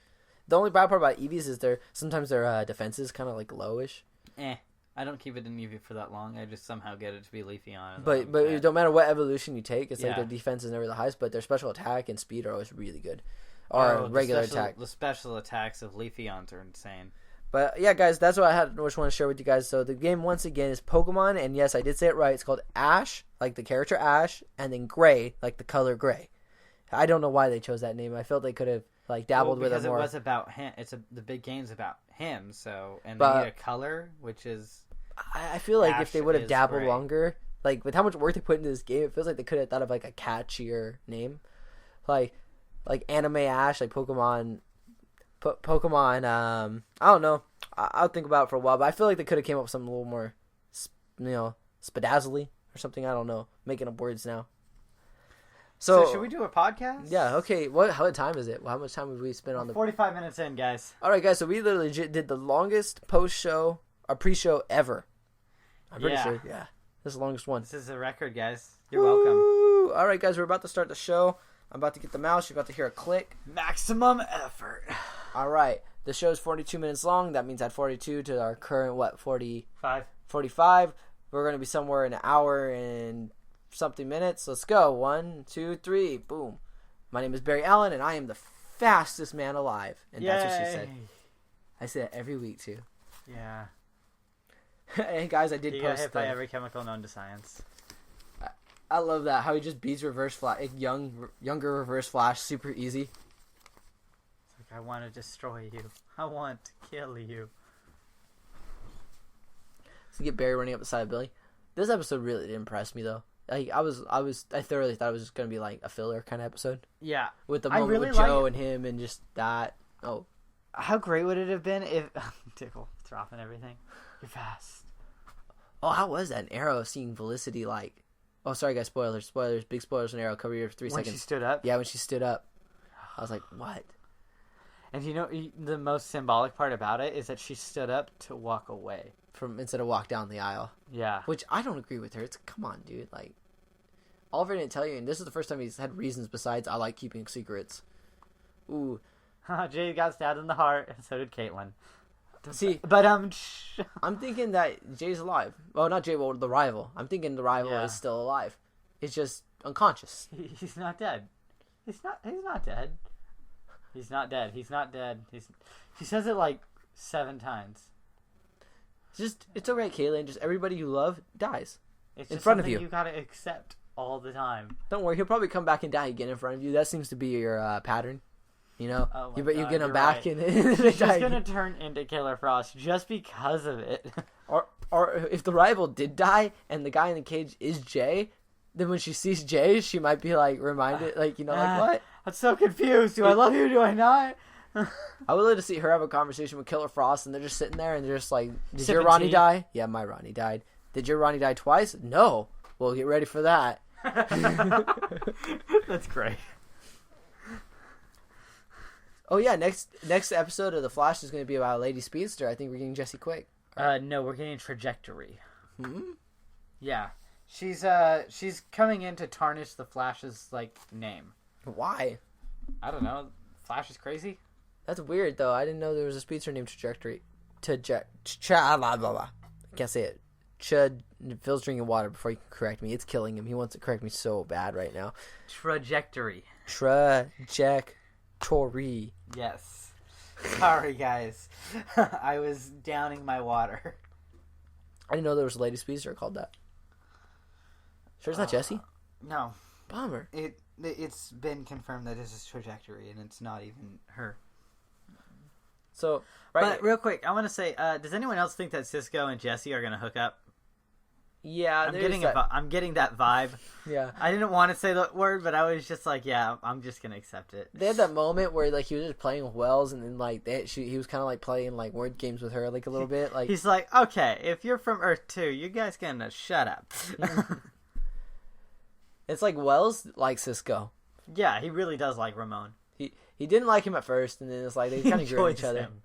The only bad part about Eevees is sometimes their defense is kind of like lowish. I don't keep it in Eevee for that long. I just somehow get it to be Leafeon. But no matter what evolution you take, it's like their defense is never the highest, but their special attack and speed are always really good. Or regular attack. The special attacks of Leafeons are insane. But yeah, guys, that's what I had. Which want to share with you guys. So the game once again is Pokemon, and yes, I did say it right. It's called Ash, like the character Ash, and then Gray, like the color gray. I don't know why they chose that name. I felt they could have like dabbled with it more. Because it was about him. The big game's about him. So and But- they need a color, which is I feel like if Ash they would have is dabbled gray. longer, like with how much work they put into this game, it feels like they could have thought of like a catchier name, like Anime Ash, like Pokemon. Pokemon. I don't know. I'll think about it for a while, but I feel like they could have came up with something a little more, spadazzly or something. I don't know. Making up words now. So should we do a podcast? Yeah. Okay. How time is it? How much time have we spent on the? 45 minutes in, guys. All right, guys. So we literally did the longest post-show or pre-show ever. I'm pretty Yeah. sure. Yeah. This is the longest one. This is a record, guys. You're welcome. Woo! All right, guys. We're about to start the show. I'm about to get the mouse. You're about to hear a click. Maximum effort. All right. The show is 42 minutes long. That means add 42 to our current, 5. 45. We're going to be somewhere in an hour and something minutes. Let's go. 1, 2, 3. Boom. My name is Barry Allen, and I am the fastest man alive. And that's what she said. I say that every week, too. Yeah. Hey, guys, I did He got post hit by every chemical known to science. I love that. How he just beats Reverse Flash. Younger Reverse Flash. Super easy. It's like, I want to destroy you. I want to kill you. To get Barry running up the side of Billy. This episode really did impress me, though. Like, I thoroughly thought it was just going to be like a filler kind of episode. Yeah. With the I moment really with Joe like- and him and just that. Oh. How great would it have been if... Tickle, dropping everything. You're fast. Oh, how was that? An Arrow seeing Felicity like... Oh, sorry, guys. Spoilers. Big spoilers on Arrow. Cover your 3 When seconds. she stood up. Yeah, when she stood up. I was like, what? And the most symbolic part about it is that she stood up to walk away. Instead of walk down the aisle. Yeah. Which I don't agree with her. It's come on, dude. Like, Oliver didn't tell you, and this is the first time he's had reasons besides I like keeping secrets. Ooh. Jay got stabbed in the heart, and so did Caitlin. See, But I'm thinking that Jay's alive. Well, not Jay, well, the rival. I'm thinking the rival Yeah. is still alive. It's just unconscious. he's not dead. He's not dead. He's not dead. He's not dead. He says it like 7 times. It's alright, Caitlin. Just everybody you love dies. It's In just front of something you. you gotta accept all the time. Don't worry, he'll probably come back and die again in front of you. That seems to be your pattern. You know, Oh my you God, get him you're back right. and She's die just again. gonna turn into Killer Frost just because of it. Or if the rival did die and the guy in the cage is Jay, then when she sees Jay, she might be like reminded, like what? I'm so confused. Do I love you? Do I not? I would love to see her have a conversation with Killer Frost, and they're just sitting there and they're just like, "Did your Sipping Ronnie tea. die? Yeah, my Ronnie died. Did your Ronnie die twice? No. Well, get ready for that." That's great. Oh yeah, next episode of The Flash is going to be about Lady Speedster. I think we're getting Jesse Quick. No, we're getting Trajectory. Hmm? Yeah, she's coming in to tarnish the Flash's name. Why? I don't know. Flash is crazy. That's weird though. I didn't know there was a speedster named Trajectory. Blah, blah, blah. I can't say it. Chud. Phil's drinking water before he can correct me. It's killing him. He wants to correct me so bad right now. Trajectory. Trajectory. Yes. Sorry, guys. I was downing my water. I didn't know there was a Lady Speedster called that. Sure it's not Jessie? No, Bummer. it's been confirmed that this is Trajectory, and it's not even her. So, But real quick, I want to say, does anyone else think that Cisco and Jesse are gonna hook up? yeah, I'm getting that vibe. yeah. I didn't want to say the word, but I was just like, yeah, I'm just gonna accept it. They had that moment where he was just playing with Wells, and then he was kind of playing word games with her a little bit. He's like, okay, if you're from Earth 2, you guys gonna shut up. It's like Wells likes Cisco. Yeah, he really does like Ramon. He didn't like him at first, and then it's like they kind of grew on each enjoys other. him.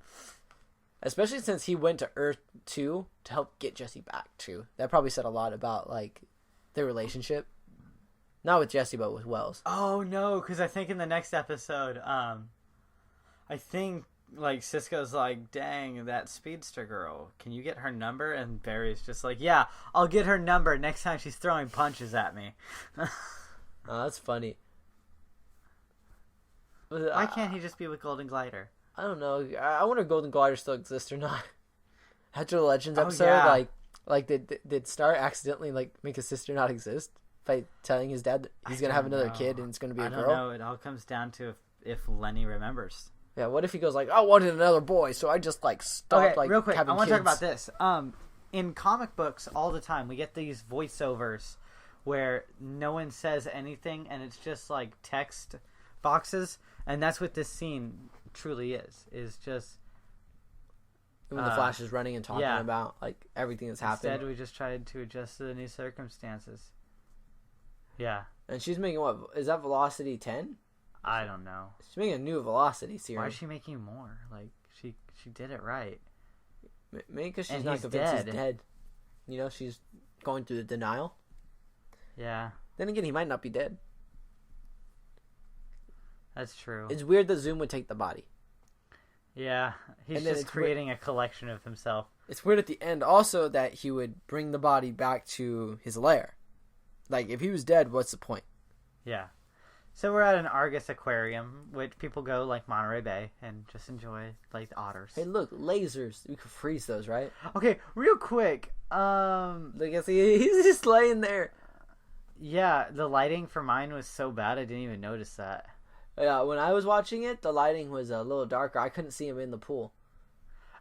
Especially since he went to Earth 2 to help get Jesse back too. That probably said a lot about their relationship. Not with Jesse, but with Wells. Oh no, because I think in the next episode, I think Cisco's like, dang, that speedster girl, can you get her number? And Barry's just like, yeah, I'll get her number next time she's throwing punches at me. Oh, that's funny. Why can't he just be with Golden Glider? I don't know. I wonder if Golden Gliders still exist or not. After the Legends Oh, episode, yeah. like did Star accidentally like make his sister not exist by telling his dad that he's gonna have don't another know. kid and it's gonna be a I don't girl? know. It all comes down to if Lenny remembers. Yeah. What if he goes like, I wanted another boy, so I just like stopped Okay, like real quick, I having want to talk kids. about this. In comic books, all the time we get these voiceovers where no one says anything, and it's just like text boxes, and that's what this scene truly is. Is just When the Flash is running and talking yeah. about like everything that's happened. instead we just tried to adjust to the new circumstances. Yeah, And she's making what? Is that velocity 10? I don't know. She's making a new velocity serum. Why is she making more? Like she did it right. Maybe because she's And not he's convinced dead. he's dead. You know, she's going through the denial. Yeah, Then again, he might not be dead. that's true. It's weird that Zoom would take the body. Yeah, he's And then just it's creating a collection of himself. It's weird at the end also that he would bring the body back to his lair. Like, if he was dead, what's the point? Yeah. So we're at an Argus aquarium, which people go like Monterey Bay and just enjoy like the otters. Hey, look, lasers. We could freeze those, right? Okay, real quick. Look, I see he's just laying there. Yeah, the lighting for mine was so bad I didn't even notice that. Yeah, when I was watching it, the lighting was a little darker. I couldn't see him in the pool.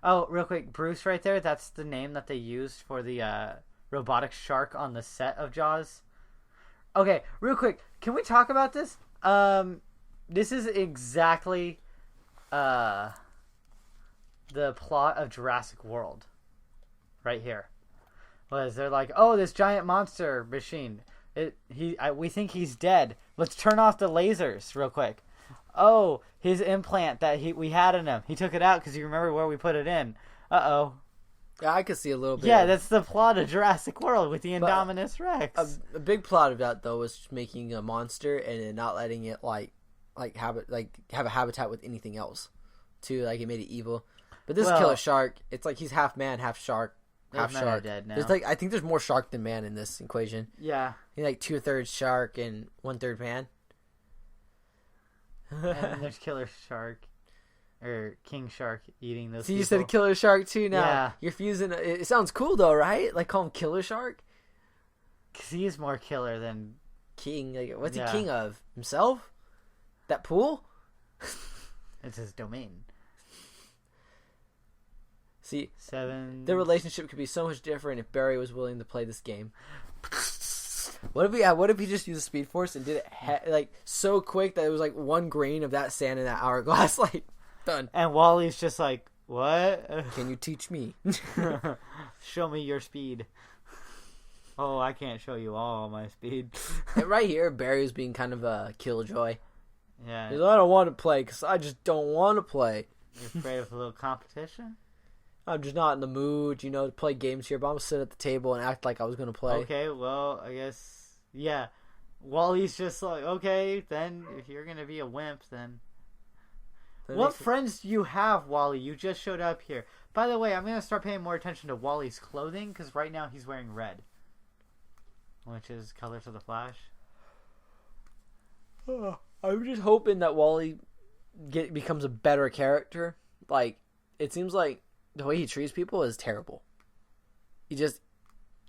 Oh, real quick, Bruce right there, that's the name that they used for the robotic shark on the set of Jaws. Okay, real quick, can we talk about this? This is exactly the plot of Jurassic World. Right here. Was they're like, oh, this giant monster machine. We think he's dead. Let's turn off the lasers real quick. Oh, his implant that we had in him. He took it out because you remember where we put it in. Uh-oh. Yeah, I could see a little bit. Yeah, that's the plot of Jurassic World with the Indominus Rex. A big plot of that though was making a monster and then not letting it have a habitat with anything else. Too, like it made it evil. But this killer shark, it's like he's half man, half shark, half men are shark. dead now. There's like I think there's more shark than man in this equation. Yeah. He's like 2/3 shark and 1/3 man. And then there's Killer Shark. Or King Shark eating those So you people. said a killer shark too now. Yeah. You're fusing. It sounds cool though, right? Like call him killer shark. Because he is more killer than... King. Like, what's Yeah. he king of? Himself? That pool? It's his domain. See, 7... their relationship could be so much different if Barry was willing to play this game. What if he just used the Speedforce and did it like so quick that it was like one grain of that sand in that hourglass, like done. And Wally's just like, what? Can you teach me? Show me your speed. Oh, I can't show you all my speed. And right here, Barry was being kind of a killjoy. Yeah. He's like, I don't want to play because I just don't want to play. You're afraid of a little competition? I'm just not in the mood, to play games here. But I'm gonna sit at the table and act like I was gonna play. Okay, well, I guess, yeah. Wally's just like, okay, then if you're going to be a wimp, then... What friends do you have, Wally? You just showed up here. By the way, I'm going to start paying more attention to Wally's clothing, because right now he's wearing red. Which is color to the Flash. I'm just hoping that Wally becomes a better character. Like, it seems like the way he treats people is terrible.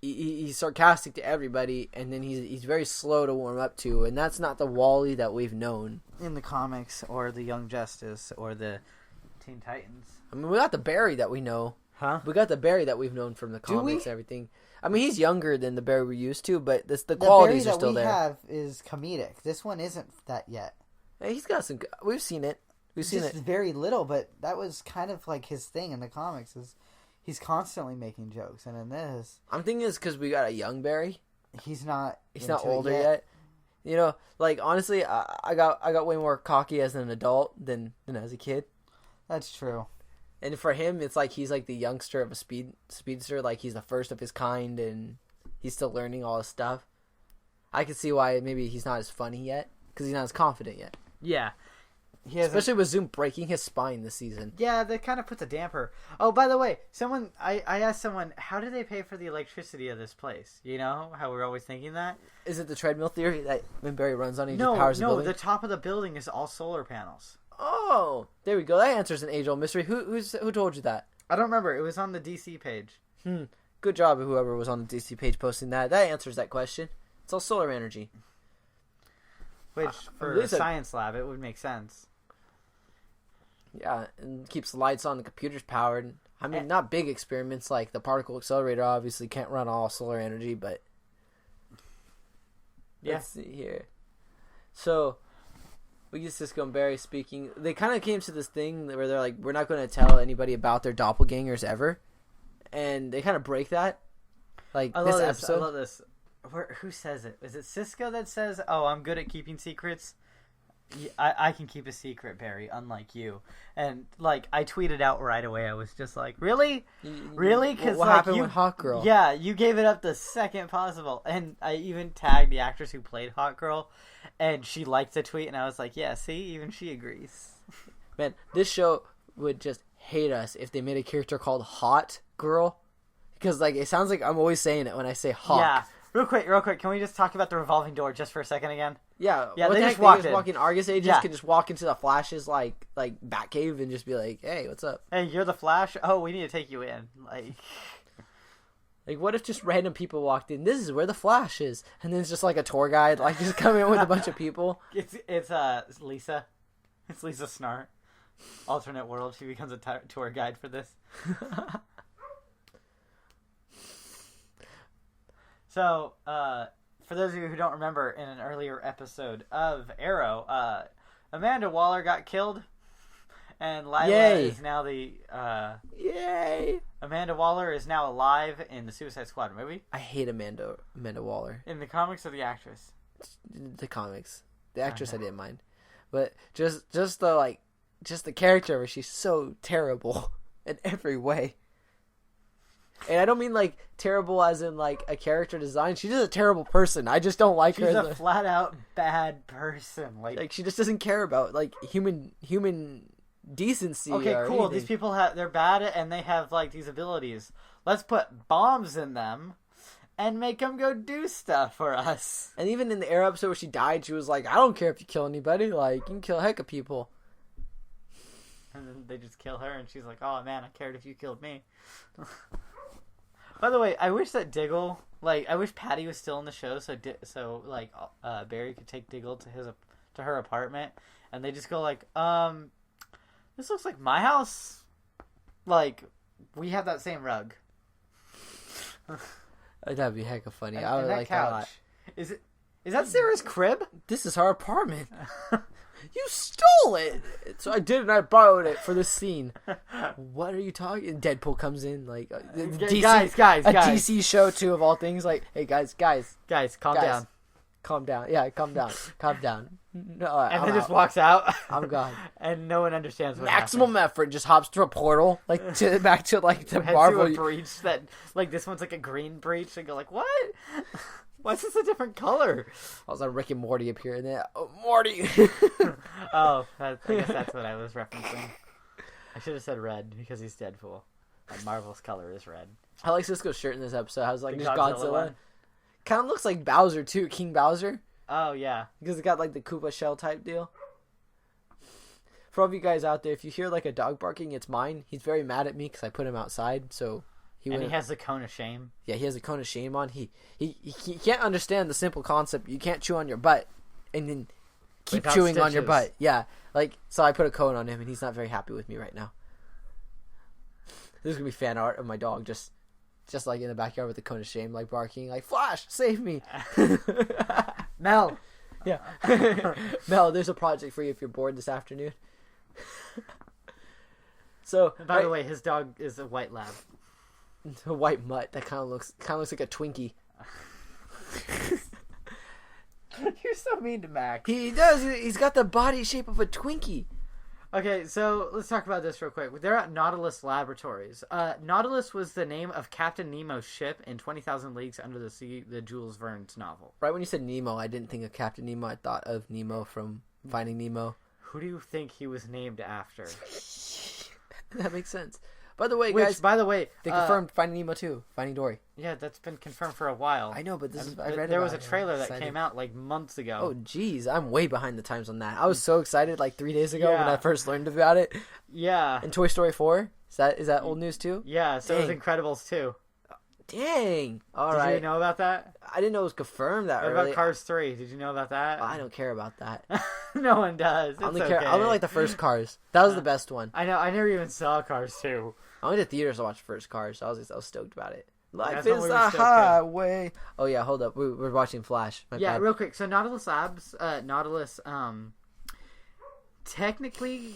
He's sarcastic to everybody, and then he's very slow to warm up to, and that's not the Wally that we've known In the comics, or the Young Justice, or the Teen Titans. I mean, we got the Barry that we know. Huh? We got the Barry that we've known from the Do we? comics and everything. I mean, he's younger than the Barry we're used to, but the qualities are still there. The Barry that we have is comedic. This one isn't that yet. Hey, he's got some. We've seen it. We've seen Just it. very little, but that was kind of like his thing in the comics. Is he's constantly making jokes, and in this, I'm thinking it's because we got a young Barry. he's not. He's not into it older yet. Like honestly, I got way more cocky as an adult than as a kid. That's true. And for him, it's like he's like the youngster of a speedster. Like he's the first of his kind, and he's still learning all this stuff. I can see why maybe he's not as funny yet because he's not as confident yet. Yeah. Especially with Zoom breaking his spine this season. Yeah, that kind of puts a damper. Oh, by the way, I asked someone, how do they pay for the electricity of this place? You know, how we're always thinking that? Is it the treadmill theory that when Barry runs on, he just powers the No, building? the top of the building is all solar panels. Oh, there we go. That answers an age-old mystery. Who told you that? I don't remember. It was on the DC page. Good job, whoever was on the DC page posting that. That answers that question. It's all solar energy. Which, for a science lab, it would make sense. Yeah, and keeps the lights on, the computer's powered. I mean, not big experiments like the particle accelerator obviously can't run all solar energy, but... Yeah. Let's see here. So, we get Cisco and Barry speaking. They kind of came to this thing where they're like, we're not going to tell anybody about their doppelgangers ever. And they kind of break that. Like, I this love episode. I love this. Who says it? Is it Cisco that says, "Oh, I'm good at keeping secrets"? I can keep a secret, Barry, unlike you. And like, I tweeted out right away. I was just like, "Really, really?" Because what like, happened with Hot Girl? Yeah, you gave it up the second possible, and I even tagged the actress who played Hot Girl, and she liked the tweet, and I was like, "Yeah, see, even she agrees." Man, this show would just hate us if they made a character called Hot Girl, because like it sounds like I'm always saying it when I say Hawk. Yeah. Real quick, can we just talk about the revolving door just for a second again? Yeah, Yeah, what they the just heck, walked just in. walk in. Argus agents Yeah. can just walk into the Flash's like Batcave and just be like, "Hey, what's up?" Hey, you're the Flash? Oh, we need to take you in. Like, what if just random people walked in? This is where the Flash is, and then it's just like a tour guide, like just come in with a bunch of people. It's Lisa. It's Lisa Snart. Alternate world. She becomes a tour guide for this. So, for those of you who don't remember, in an earlier episode of Arrow, Amanda Waller got killed, and Lila Yay. is now the Yay! Amanda Waller is now alive in the Suicide Squad movie. I hate Amanda Waller. In the comics or the actress? The comics, the actress I didn't mind, but just the character where she's so terrible in every way. And I don't mean like terrible as in like a character design. She's just a terrible person. I just don't like She's her. a flat out bad person. Like she just doesn't care about like human decency. Okay, or cool. anything. These people they're bad and they have like these abilities. Let's put bombs in them and make them go do stuff for us. And even in the Arrow episode where she died, she was like, "I don't care if you kill anybody. Like you can kill a heck of people." And then they just kill her, and she's like, "Oh man, I cared if you killed me." By the way, I wish that Diggle, I wish Patty was still in the show, so Barry could take Diggle to her apartment, and they just go like, "This looks like my house. Like, we have that same rug." That'd be heck of funny. And, I would and that like couch. that a lot. Is that Sarah's crib? This is her apartment. You stole it. So I did, and I borrowed it for this scene. What are you talking? Deadpool comes in like DC, guys, DC show too of all things. Like, hey guys, calm down. Calm down. Yeah, calm down. No, And then just walks out. I'm gone. And no one understands what Maximum effort. Just hops through a portal, back to the Heads to Marvel. a breach that, this one's like a green breach, and go like, what? Why is this a different color? I was like Rick and Morty appear in there. Oh, Morty. Oh, I guess that's what I was referencing. I should have said red because he's Deadpool. And Marvel's color is red. I like Cisco's shirt in this episode. I was like, The just Godzilla Godzilla. one? Kind of looks like Bowser too, King Bowser. Oh yeah. Because it got like the Koopa shell type deal. For all of you guys out there, if you hear like a dog barking, it's mine. He's very mad at me because I put him outside, so He has the cone of shame. Yeah, he has a cone of shame on. He can't understand the simple concept. You can't chew on your butt and then keep Without chewing on your stitches. butt. Yeah, so I put a cone on him, and he's not very happy with me right now. This is gonna be fan art of my dog just like in the backyard with the cone of shame, like barking, like Flash, save me. Mel. Yeah. Mel, there's a project for you if you're bored this afternoon. So, By the way, his dog is a white lab. a white mutt that kind of looks like a Twinkie. You're so mean to Max. He does. He's got the body shape of a Twinkie. Okay, so let's talk about this real quick. They're at Nautilus Laboratories. Nautilus was the name of Captain Nemo's ship in 20,000 Leagues Under the Sea, the Jules Verne's novel. Right when you said Nemo, I didn't think of Captain Nemo. I thought of Nemo from Finding Nemo. Who do you think he was named after? That makes sense. By the way, Which, guys, by the way, they confirmed Finding Nemo 2, Finding Dory. Yeah, that's been confirmed for a while. I know, but this is I There read was about a it. trailer I'm that excited. came out like months ago. Oh, jeez, I'm way behind the times on that. I was so excited like 3 days ago when Yeah. I first learned about it. Yeah. And Toy Story 4, is that old news too? Yeah, so it was Dang. Incredibles too. Dang. All Did right. you know about that? I didn't know it was confirmed that What early. about Cars 3? Did you know about that? I don't care about that. No one does. It's I only okay. care. I only like the first Cars. That was the best one. I know. I never even saw Cars 2. I went to theaters to watch the first Cars, so I was stoked about it. Life That's when is we were a stoked, too. highway. Oh yeah, hold up. We're watching Flash. My Yeah, bad. real quick. So Nautilus Labs, technically,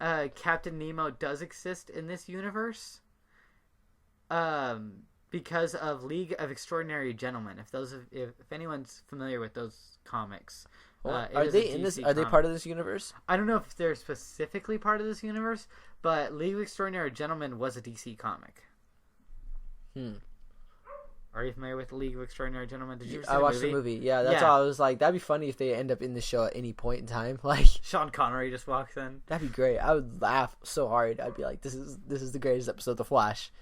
Captain Nemo does exist in this universe. Because of League of Extraordinary Gentlemen. If anyone's familiar with those comics, it Are is they a in this? DC Are they comic. part of this universe? I don't know if they're specifically part of this universe, but League of Extraordinary Gentlemen was a DC comic. Are you familiar with the League of Extraordinary Gentlemen? Did you ever see I watched the movie. Yeah, that's Yeah. all. I was like, that'd be funny if they end up in the show at any point in time. Like, Sean Connery just walks in. that'd be great. I would laugh so hard. I'd be like, this is the greatest episode of The Flash.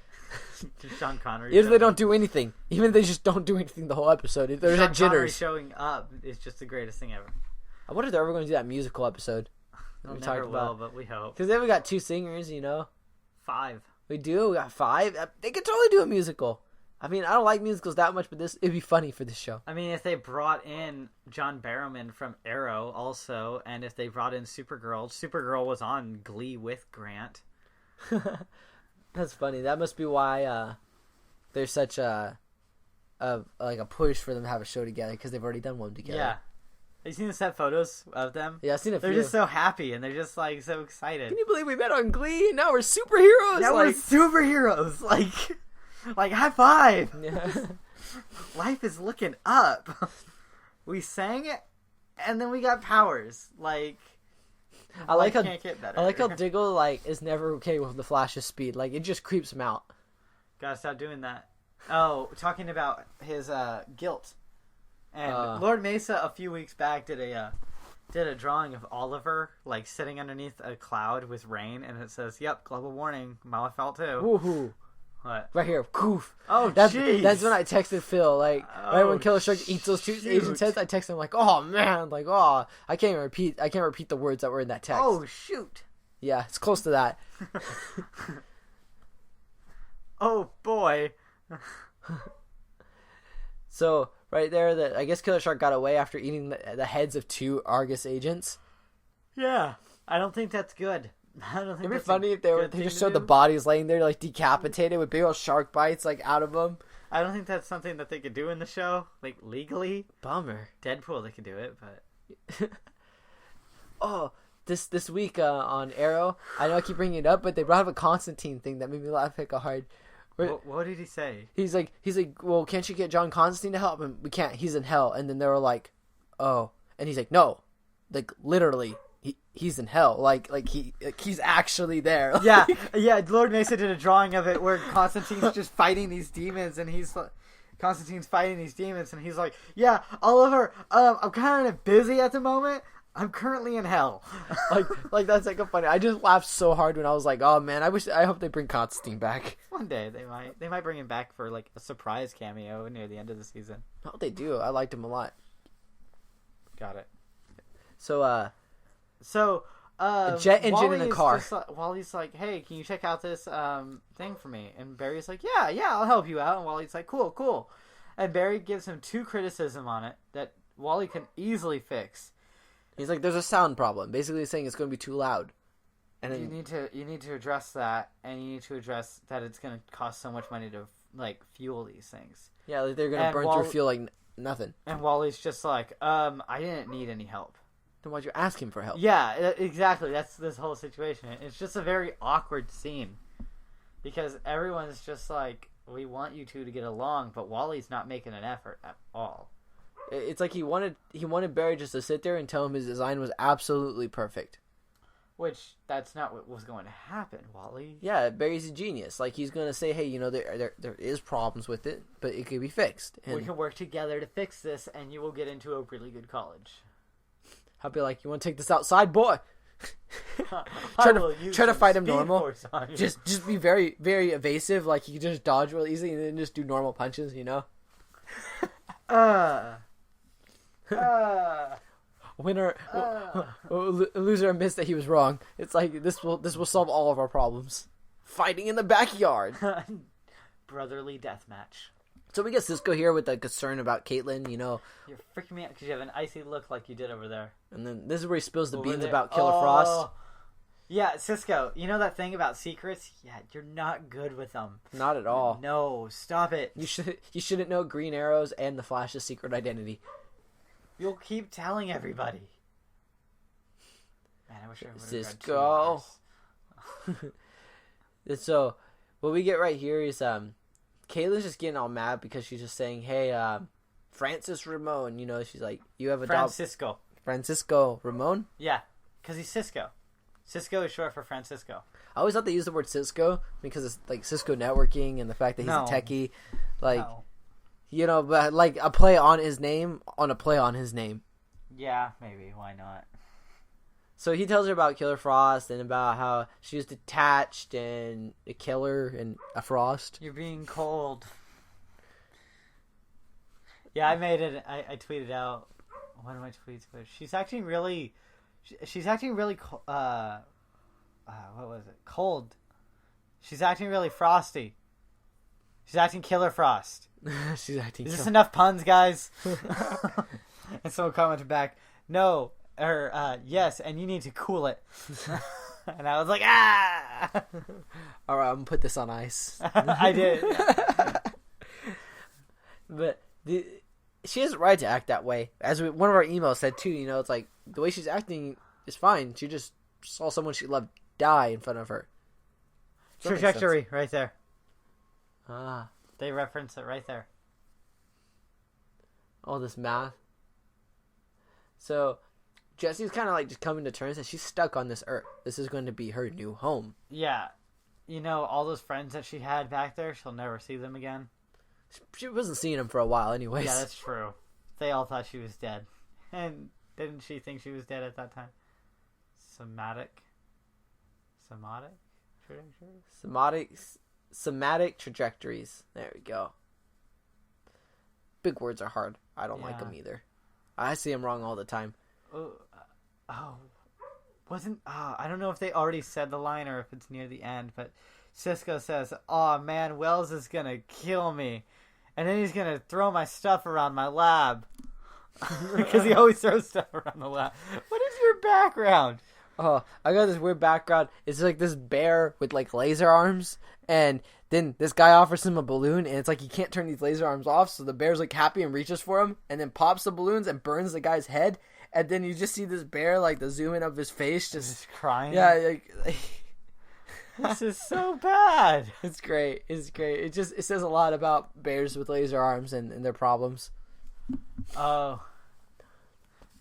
Sean Connery. Even if they showing- don't do anything. Even if they just don't do anything the whole episode. If there's Sean that Connery jitters. showing up is just the greatest thing ever. I wonder if they're ever going to do that musical episode. They'll We never talked will, about. but we hope. Because then we got 2 singers, you know. 5. We do. We got 5. They could totally do a musical. I mean, I don't like musicals that much, but it'd be funny for this show. I mean, if they brought in John Barrowman from Arrow also, and if they brought in Supergirl was on Glee with Grant. That's funny. That must be why there's such a push for them to have a show together, because they've already done one together. Yeah. Have you seen the set photos of them? Yeah, I've seen a They're few. just so happy, and they're just, like, so excited. Can you believe we met on Glee and now we're superheroes? Now we're superheroes! Like, high five! Yeah. Life is looking up. We sang it, and then we got powers. Like, I like how can't get better. I like how Diggle is never okay with the Flash's speed. Like, it just creeps him out. Gotta stop doing that. Oh, talking about his guilt. And Lord Mesa a few weeks back did a drawing of Oliver like sitting underneath a cloud with rain, and it says, "Yep, global warming. Mama felt too." Woohoo! What? Right here, coof. Oh, That's jeez. when I texted Phil. Like, right when Killer Shark eats those 2 shoot. Asian heads, I texted him like, "Oh man, like, oh, I can't repeat the words that were in that text." Oh shoot! Yeah, it's close to that. Oh boy! So right there, I guess Killer Shark got away after eating the heads of 2 Argus agents. Yeah, I don't think that's good. I don't think It'd be that's funny a if they good just thing to showed the do. bodies laying there like decapitated with big old shark bites like out of them. I don't think that's something that they could do in the show, like legally. Bummer. Deadpool, they could do it, but Oh, this week on Arrow, I know I keep bringing it up, but they brought up a Constantine thing that made me laugh like a hard. what did he say? He's like, well, can't you get John Constantine to help? And we can't. He's in hell. And then they were like, oh, and he's like, no, like literally, he's in hell. Like he's actually there. Yeah, yeah. Lord Mesa did a drawing of it where Constantine's just fighting these demons, and he's like, "Yeah, Oliver, I'm kind of busy at the moment. I'm currently in hell." like that's like a funny. I just laughed so hard when I was like, oh man, I hope they bring Constantine back. One day they might bring him back for like a surprise cameo near the end of the season. I hope they do. I liked him a lot. Got it. So So, a jet engine in a car. Wally's like, "Hey, can you check out this thing for me?" And Barry's like, "Yeah, I'll help you out." And Wally's like, "Cool." And Barry gives him 2 criticism on it that Wally can easily fix. He's like, there's a sound problem. Basically saying it's going to be too loud. And then You need to address that, and you need to address that it's going to cost so much money to like fuel these things. yeah, like they're going to and burn through fuel like nothing. And Wally's just like, I didn't need any help. Then why'd you ask him for help? Yeah, exactly. That's this whole situation. It's just a very awkward scene because everyone's just like, we want you two to get along, but Wally's not making an effort at all. It's like he wanted Barry just to sit there and tell him his design was absolutely perfect. Which, that's not what was going to happen, Wally. Yeah, Barry's a genius. Like, he's going to say, hey, you know, there is problems with it, but it could be fixed. And We can work together to fix this, and you will get into a really good college. I'll be like, you want to take this outside, boy? Try to fight him normal. Just be very, very evasive. Like you can just dodge real easy and then just do normal punches. You know. Winner, loser admits that he was wrong. It's like this will solve all of our problems. Fighting in the backyard. Brotherly deathmatch. So we get Cisco here with a concern about Caitlyn. You know, You're freaking me out because you have an icy look like you did over there. and then this is where he spills the Over beans there. about Killer Frost. Yeah, Cisco, you know that thing about secrets? Yeah, you're not good with them. Not at all. No, stop it. You shouldn't know Green Arrow's and the Flash's secret identity. You'll keep telling everybody. Man, I wish I would have read Cisco. And so, what we get right here is Caitlyn's just getting all mad because she's just saying, "Hey, Francis Ramon," you know, she's like, "You have a dog." Francisco Ramon? Yeah, because he's Cisco. Cisco is short for Francisco. I always thought they used the word Cisco because it's like Cisco networking and the fact that he's a techie. Like, you know, but like a play on his name on a play on his name. Yeah, maybe. Why not? So he tells her about Killer Frost and about how she was detached and a killer and a Frost. You're being cold. Yeah, I made it. I tweeted out one of my tweets, but she's acting really. She's acting really. What was it? Cold. She's acting really frosty. She's acting Killer Frost. She's acting. Is this enough puns, guys? And someone commented back, "No," or "Yes," and you need to cool it. And I was like, "Ah!" All right, I'm gonna put this on ice. I did. But she has a right to act that way. As one of our emails said too, you know, it's like the way she's acting is fine. She just saw someone she loved die in front of her. That makes Trajectory, right there. Ah, They reference it right there. all this math. So Jesse's kind of like just coming to terms that she's stuck on this earth. This is going to be her new home. Yeah. You know, all those friends that she had back there, she'll never see them again. She wasn't seeing him for a while anyways. Yeah, that's true. They all thought she was dead. And didn't she think she was dead at that time? Somatic trajectories? Somatic trajectories. There we go. Big words are hard. I don't like them either. I see them wrong all the time. I don't know if they already said the line or if it's near the end, but Cisco says, "Oh man, Wells is gonna kill me, and then he's gonna throw my stuff around my lab." Because he always throws stuff around the lab. What is your background? Oh, I got this weird background. It's like this bear with like laser arms, and then this guy offers him a balloon, and it's like he can't turn these laser arms off, so the bear's like happy and reaches for him, and then pops the balloons and burns the guy's head, and then you just see this bear like the zoom in of his face, just crying. Yeah, like this is so bad. It's great. It's great. It says a lot about bears with laser arms and their problems. Oh.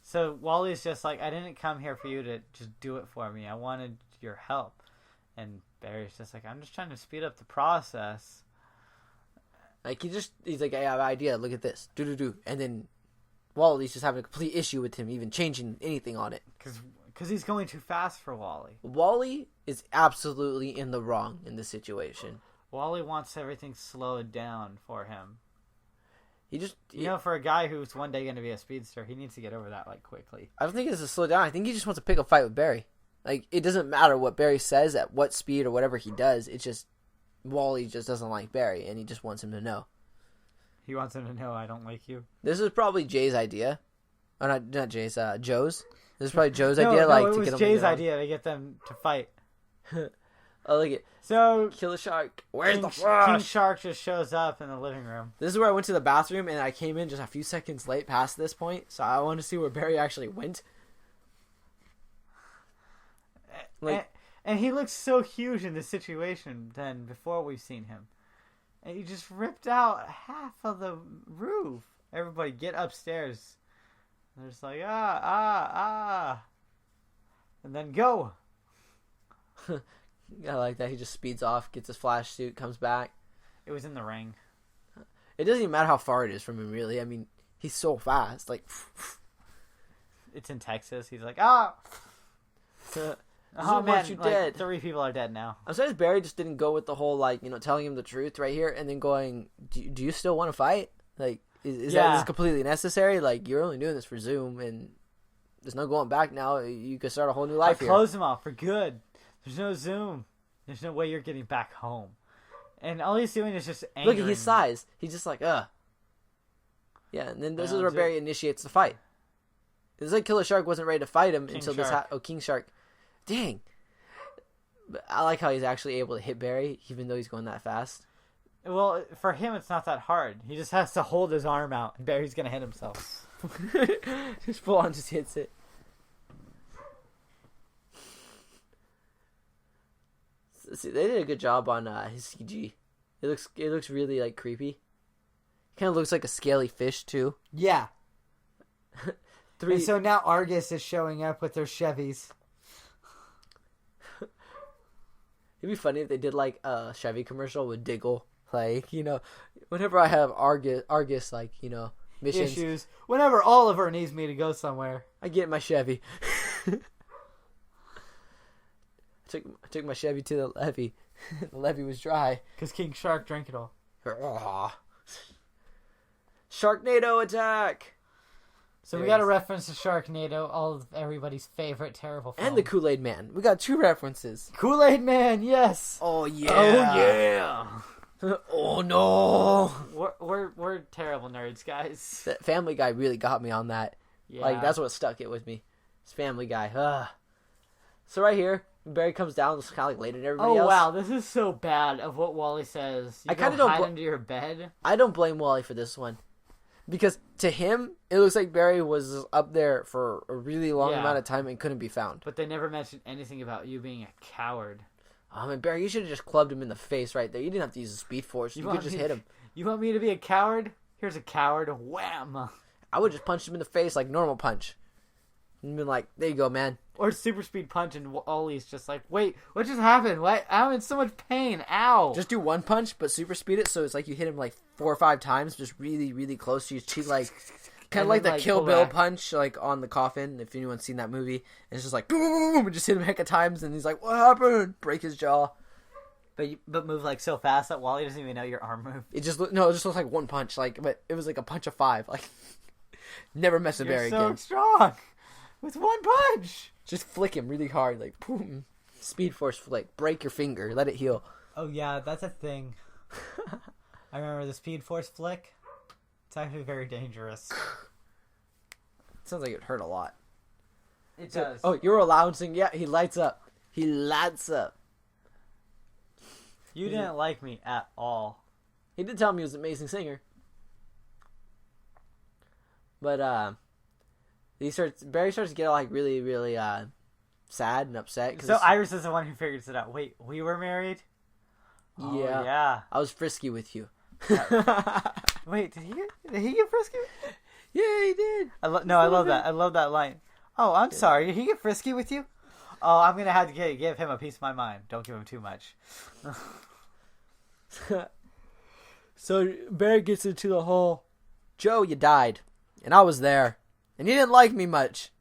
So Wally's just like, "I didn't come here for you to just do it for me. I wanted your help." And Barry's just like, "I'm just trying to speed up the process." Like he's like, "I have an idea. Look at this. Do." And then Wally's just having a complete issue with him even changing anything on it. Because he's going too fast for Wally. Wally is absolutely in the wrong in this situation. Wally wants everything slowed down for him. You know, for a guy who's one day going to be a speedster, he needs to get over that, like, quickly. I don't think it's a slow down. I think he just wants to pick a fight with Barry. Like, it doesn't matter what Barry says at what speed or whatever he does. It's just Wally just doesn't like Barry, and he just wants him to know. He wants him to know, "I don't like you." This is probably Jay's idea. Or not Jay's, Joe's. This is probably Joe's idea. No, like it to was get Jay's idea to get them to fight. I like it. So Kill the shark. Where's the King Flash? Shark just shows up in the living room. This is where I went to the bathroom, and I came in just a few seconds late past this point, so I wanted to see where Barry actually went. And he looks so huge in this situation than before we've seen him. And he just ripped out half of the roof. Everybody get upstairs. And they're just like, ah. And then go. I like that. He just speeds off, gets his flash suit, comes back. It was in the ring. It doesn't even matter how far it is from him, really. I mean, he's so fast. Like, It's in Texas. He's like, ah. Oh man, you like, dead. 3 people are dead now. I'm surprised Barry just didn't go with the whole, like, telling him the truth right here and then going, do you still want to fight? Like, is that completely necessary? Like, you're only doing this for Zoom and there's no going back now. You could start a whole new life here. Close him off for good. There's no Zoom. There's no way you're getting back home. And all he's doing is just angering. Look at his size. He's just like, ugh. Yeah, and then this is where Barry initiates the fight. It's like Killer Shark wasn't ready to fight him until this happened. Oh, King Shark. Dang. But I like how he's actually able to hit Barry, even though he's going that fast. Well, for him, it's not that hard. He just has to hold his arm out, and Barry's going to hit himself. Just full on just hits it. See, they did a good job on his CG. It looks really like creepy. Kind of looks like a scaly fish too. Yeah. And so now Argus is showing up with their Chevys. It'd be funny if they did like a Chevy commercial with Diggle. Like, whenever I have Argus like, missions. Issues. Whenever Oliver needs me to go somewhere, I get my Chevy. I took my Chevy to the levee. The levee was dry. because King Shark drank it all. Sharknado attack! So we got a reference to Sharknado, all of everybody's favorite terrible film. And the Kool-Aid Man. We got 2 references. Kool-Aid Man, yes. Oh yeah. Oh yeah. Oh no. We're terrible nerds, guys. That Family Guy really got me on that. Yeah. Like, that's what stuck it with me. It's Family Guy. So right here, Barry comes down, it's kind of like later than everybody else. Oh wow, this is so bad of what Wally says. You I kind of don't don't hide under your bed. I don't blame Wally for this one. Because to him, it looks like Barry was up there for a really long amount of time and couldn't be found. But they never mentioned anything about you being a coward. Oh man, Barry, you should have just clubbed him in the face right there. You didn't have to use the Speed Force. You could just hit him. You want me to be a coward? Here's a coward. Wham! I would just punch him in the face like normal punch. And been like, there you go, man. Or super speed punch, and Wally's just like, wait, what just happened? What? I'm in so much pain. Ow! Just do one punch, but super speed it, so it's like you hit him like 4 or 5 times, just really, really close. You cheat like, kind of like the Kill Bill punch, like on the coffin. If anyone's seen that movie, and it's just like boom, boom, boom, and just hit him a heck of times, and he's like, what happened? Break his jaw. But move like so fast that Wally doesn't even know your arm move. It just looks like one punch, like, but it was like a punch of 5, like. Never mess with Barry You're so again. strong with one punch. Just flick him really hard, like boom. Speed Force flick. Break your finger. Let it heal. Oh yeah, that's a thing. I remember the Speed Force flick. It's actually very dangerous. Sounds like it hurt a lot. It does. Oh, you're announcing. Yeah, he lights up. He lights up. You didn't like me at all. He did tell me he was an amazing singer. But Barry starts to get like really, really sad and upset. So Iris is the one who figures it out. Wait, we were married? Oh, Yeah. yeah. I was frisky with you. Wait, did he get frisky? Yeah, he did. I love that. I love that line. Oh, I'm sorry. Did he get frisky with you? Oh, I'm gonna have to give him a piece of my mind. Don't give him too much. So Barry gets into the whole, Joe, you died, and I was there, and you didn't like me much,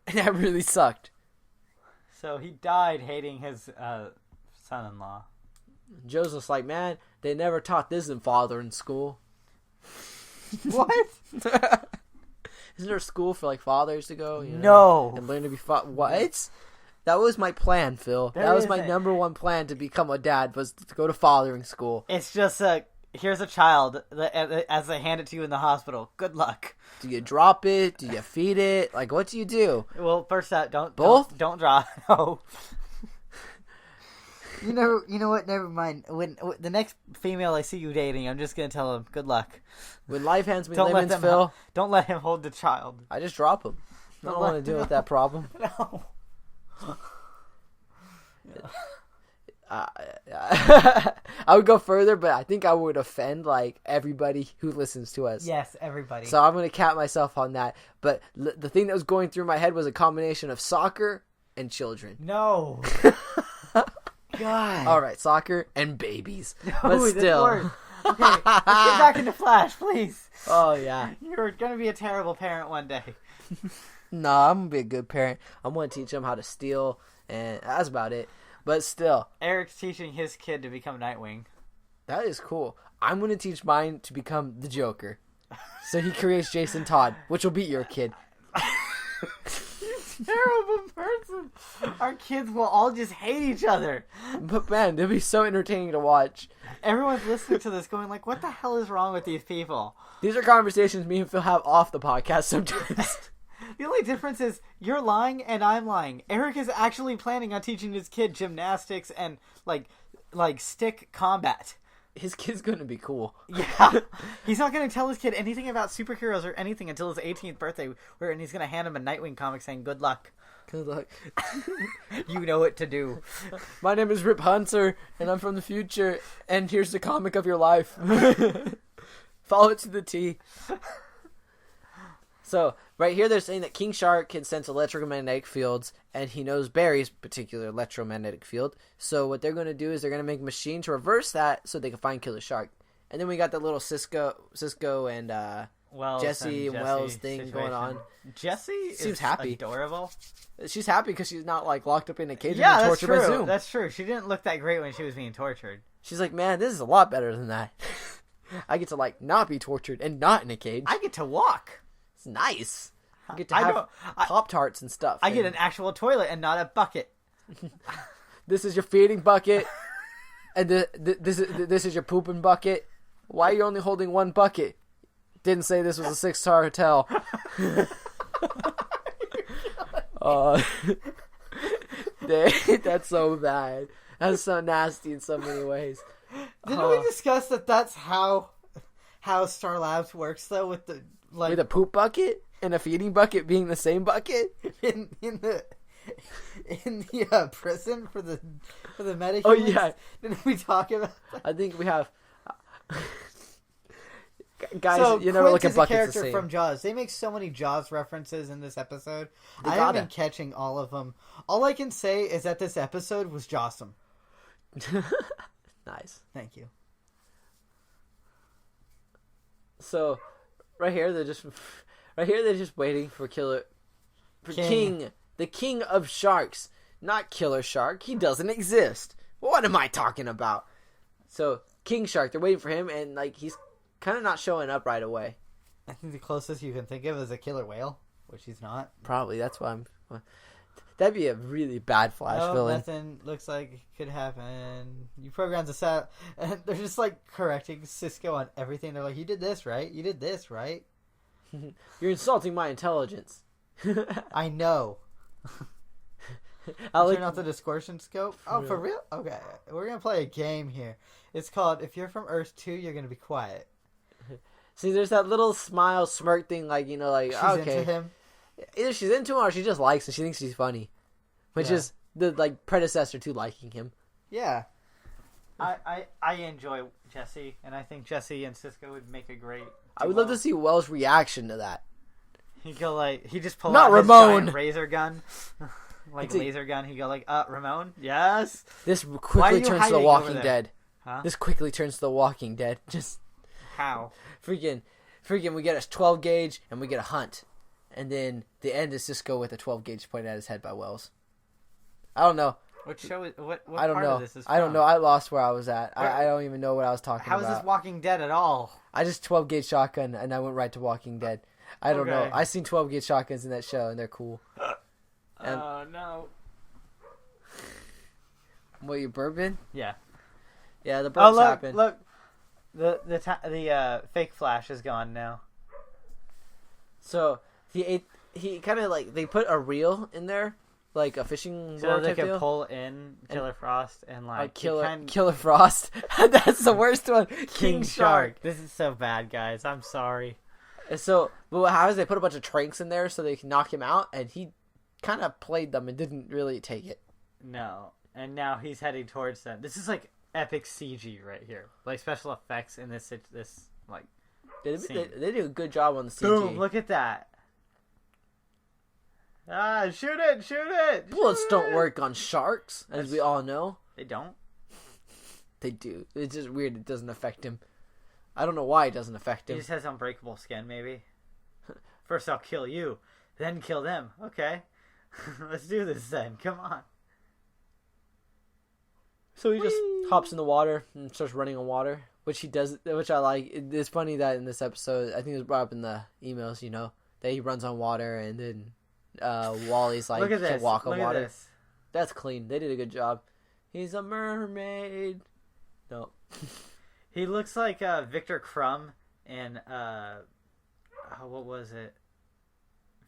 and that really sucked. So he died hating his son-in-law. Joe's just like, man, they never taught this in fathering school. What? Isn't there a school for like fathers to go? No. And learn to be What? That was my plan, Phil. That was my number one plan to become a dad, was to go to fathering school. It's just here's a child as they hand it to you in the hospital. Good luck. Do you drop it? Do you feed it? Like, what do you do? Well, first don't drop. No. You know what? Never mind. When the next female I see you dating, I'm just gonna tell him good luck. When life hands me lemons, Phil, don't let him hold the child. I just drop him. I don't want to deal with that problem. No. I would go further, but I think I would offend like everybody who listens to us. Yes, everybody. So I'm gonna cap myself on that. But the thing that was going through my head was a combination of soccer and children. No. God. All right, soccer and babies, No, but still, Okay, let's get back into Flash, please. Oh yeah. You're gonna be a terrible parent one day. Nah, I'm gonna be a good parent. I'm gonna teach him how to steal, and that's about it. But still, Eric's teaching his kid to become Nightwing. that is cool. I'm gonna teach mine to become the Joker. So he creates Jason Todd, which will beat your kid. Terrible person. Our kids will all just hate each other. But man, it'll be so entertaining to watch. Everyone's listening to this going like, what the hell is wrong with these people? These are conversations me and Phil have off the podcast sometimes. The only difference is you're lying and I'm lying. Eric is actually planning on teaching his kid gymnastics and like stick combat. His kid's gonna be cool. Yeah. He's not going to tell his kid anything about superheroes or anything until his 18th birthday, and he's going to hand him a Nightwing comic saying, good luck. Good luck. You know what to do. My name is Rip Hunter, and I'm from the future, and here's the comic of your life. Follow it to the T. So, right here they're saying that King Shark can sense electromagnetic fields, and he knows Barry's particular electromagnetic field. So what they're going to do is they're going to make a machine to reverse that so they can find Killer Shark. And then we got the little Cisco and Jesse and Wells thing situation going on. Jesse Seems is happy. adorable. She's happy because she's not like locked up in a cage Yeah, and being that's tortured by true. Zoom. That's true. She didn't look that great when she was being tortured. She's like, man, this is a lot better than that. I get to like not be tortured and not in a cage. I get to walk. It's nice. I get to I have don't- Pop-Tarts and stuff. I get an and actual toilet and not a bucket. This is your feeding bucket, and this is your pooping bucket. Why are you only holding one bucket? Didn't say this was a 6-star hotel. That's so bad. That's so nasty in so many ways. Didn't we discuss that that's how Star Labs works though with the like With a poop bucket and a feeding bucket being the same bucket? in the prison for the meta. Oh yeah, Didn't we talk about that? I think we have. Guys, So you never Quint look at is a buckets the character same. from Jaws. They make so many Jaws references in this episode. They I haven't gotta. been catching all of them. All I can say is that this episode was Jawsome. Nice. Thank you. So, right here they're just waiting for King. the king of sharks, not Killer Shark. He doesn't exist. What am I talking about? So, King Shark, they're waiting for him, and like he's kind of not showing up right away. I think the closest you can think of is a killer whale, which he's not. Probably that's why I'm. That'd be a really bad Flash villain. Nothing looks like it could happen. You programmed this out, and they're just like correcting Cisco on everything. They're like, "You did this right. You did this right." You're insulting my intelligence. I know. I like Turn off the distortion scope. Oh, for real? Okay, we're gonna play a game here. It's called "If You're from Earth 2, You're Gonna Be Quiet." See, there's that little smile, smirk thing, like like She's okay. into him. Either she's into him or she just likes him. She thinks he's funny, which Yeah. is the like predecessor to liking him. Yeah. I enjoy Jesse, and I think Jesse and Cisco would make a great. I would love to see Wells' reaction to that. He go like he just pull Not out his Ramon. giant razor gun, like It's a- laser gun. He go like, Ramon, yes. This Why are quickly you turns to The hiding over Walking there? Dead. Huh? This quickly turns to The Walking Dead. Just How? freaking, we get a 12 gauge and we get a hunt, and then the end is Cisco with a 12 gauge pointed at his head by Wells. I don't know. What show is what? I don't part know. Of this is I don't from? know. I lost where I was at. Where- I don't even know what I was talking How is about. this Walking Dead at all? I just 12 gauge shotgun and I went right to Walking Dead. I don't know. Okay. I seen 12 gauge shotguns in that show and they're cool. And- Oh no. What, you bourbon? Yeah. Yeah, the Oh burps look, happen. look. The fake Flash is gone now. So he kind of like they put a reel in there, like a fishing So lure they type could deal. pull in Killer Frost and like Killer Frost. That's the worst one. King Shark. This is so bad, guys. I'm sorry. And so, but what happens? They put a bunch of tranks in there so they can knock him out, and he kind of played them and didn't really take it. No, and now he's heading towards them. This is like epic CG right here, like special effects in this like. They do a good job on the CG. Boom! Look at that. Ah! Shoot it! Shoot it! Bullets shoot don't it! work on sharks, as we all know. They don't. They do. It's just weird. It doesn't affect him. I don't know why it doesn't affect He him. just has unbreakable skin, maybe. First, I'll kill you, then kill them. Okay, let's do this then. Come on. So he just hops in the water and starts running on water, which he does, which I like. It's funny that in this episode, I think it was brought up in the emails, that he runs on water, and then Wally's like, Look at can't this. walk on Look at water. this. That's clean. They did a good job. He's a mermaid. No. He looks like Victor Crumb in what was it?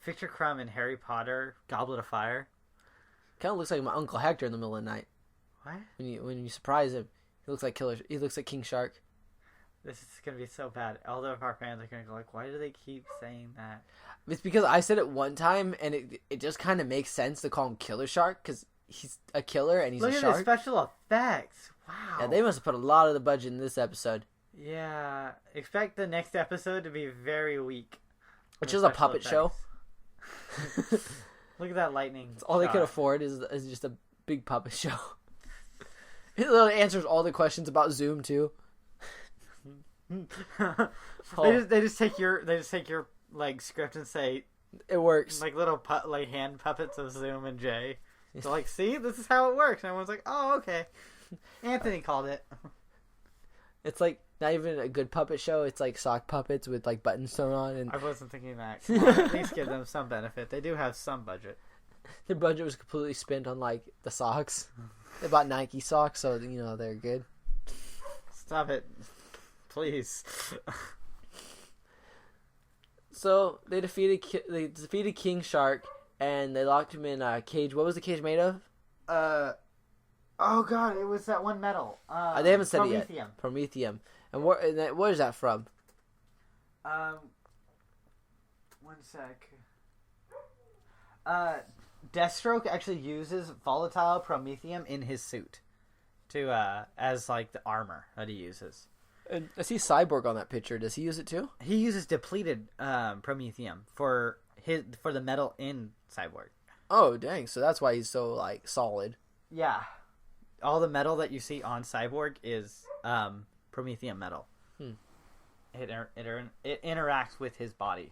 Victor Crumb in Harry Potter, Goblet of Fire. Kind of looks like my Uncle Hector in the middle of the night. What? When you surprise him, he looks like Killer. He looks like King Shark. This is gonna be so bad. All of our fans are gonna go like, "Why do they keep saying that?" It's because I said it one time, and it just kind of makes sense to call him Killer Shark because he's a killer and he's Look a at shark. the special effects. Wow. Yeah, they must have put a lot of the budget in this episode, Yeah. Expect the next episode to be very weak. which with is a special puppet show. effects. Look at that lightning. All they could shot. afford is just a big puppet show. It literally answers all the questions about Zoom too. They just take your like script and say It works. like little hand puppets of Zoom and Jay. So like, see, this is how it works. And everyone's like, oh, okay. Anthony called it. It's like not even a good puppet show. It's like sock puppets with like buttons sewn on, and I wasn't thinking that. Come on, at least give them some benefit. They do have some budget. their budget was completely spent on like the socks. They bought Nike socks, so they're good. Stop it, please. So they defeated King Shark, and they locked him in a cage. What was the cage made of? Oh god, it was that one metal. They haven't said it Promethium. yet. Promethium. And where is that from? One sec. Deathstroke actually uses volatile promethium in his suit to as like the armor that he uses. And I see Cyborg on that picture. Does he use it too? He uses depleted promethium for the metal in Cyborg. Oh dang! So that's why he's so like solid. Yeah, all the metal that you see on Cyborg is promethium metal. It interacts with his body.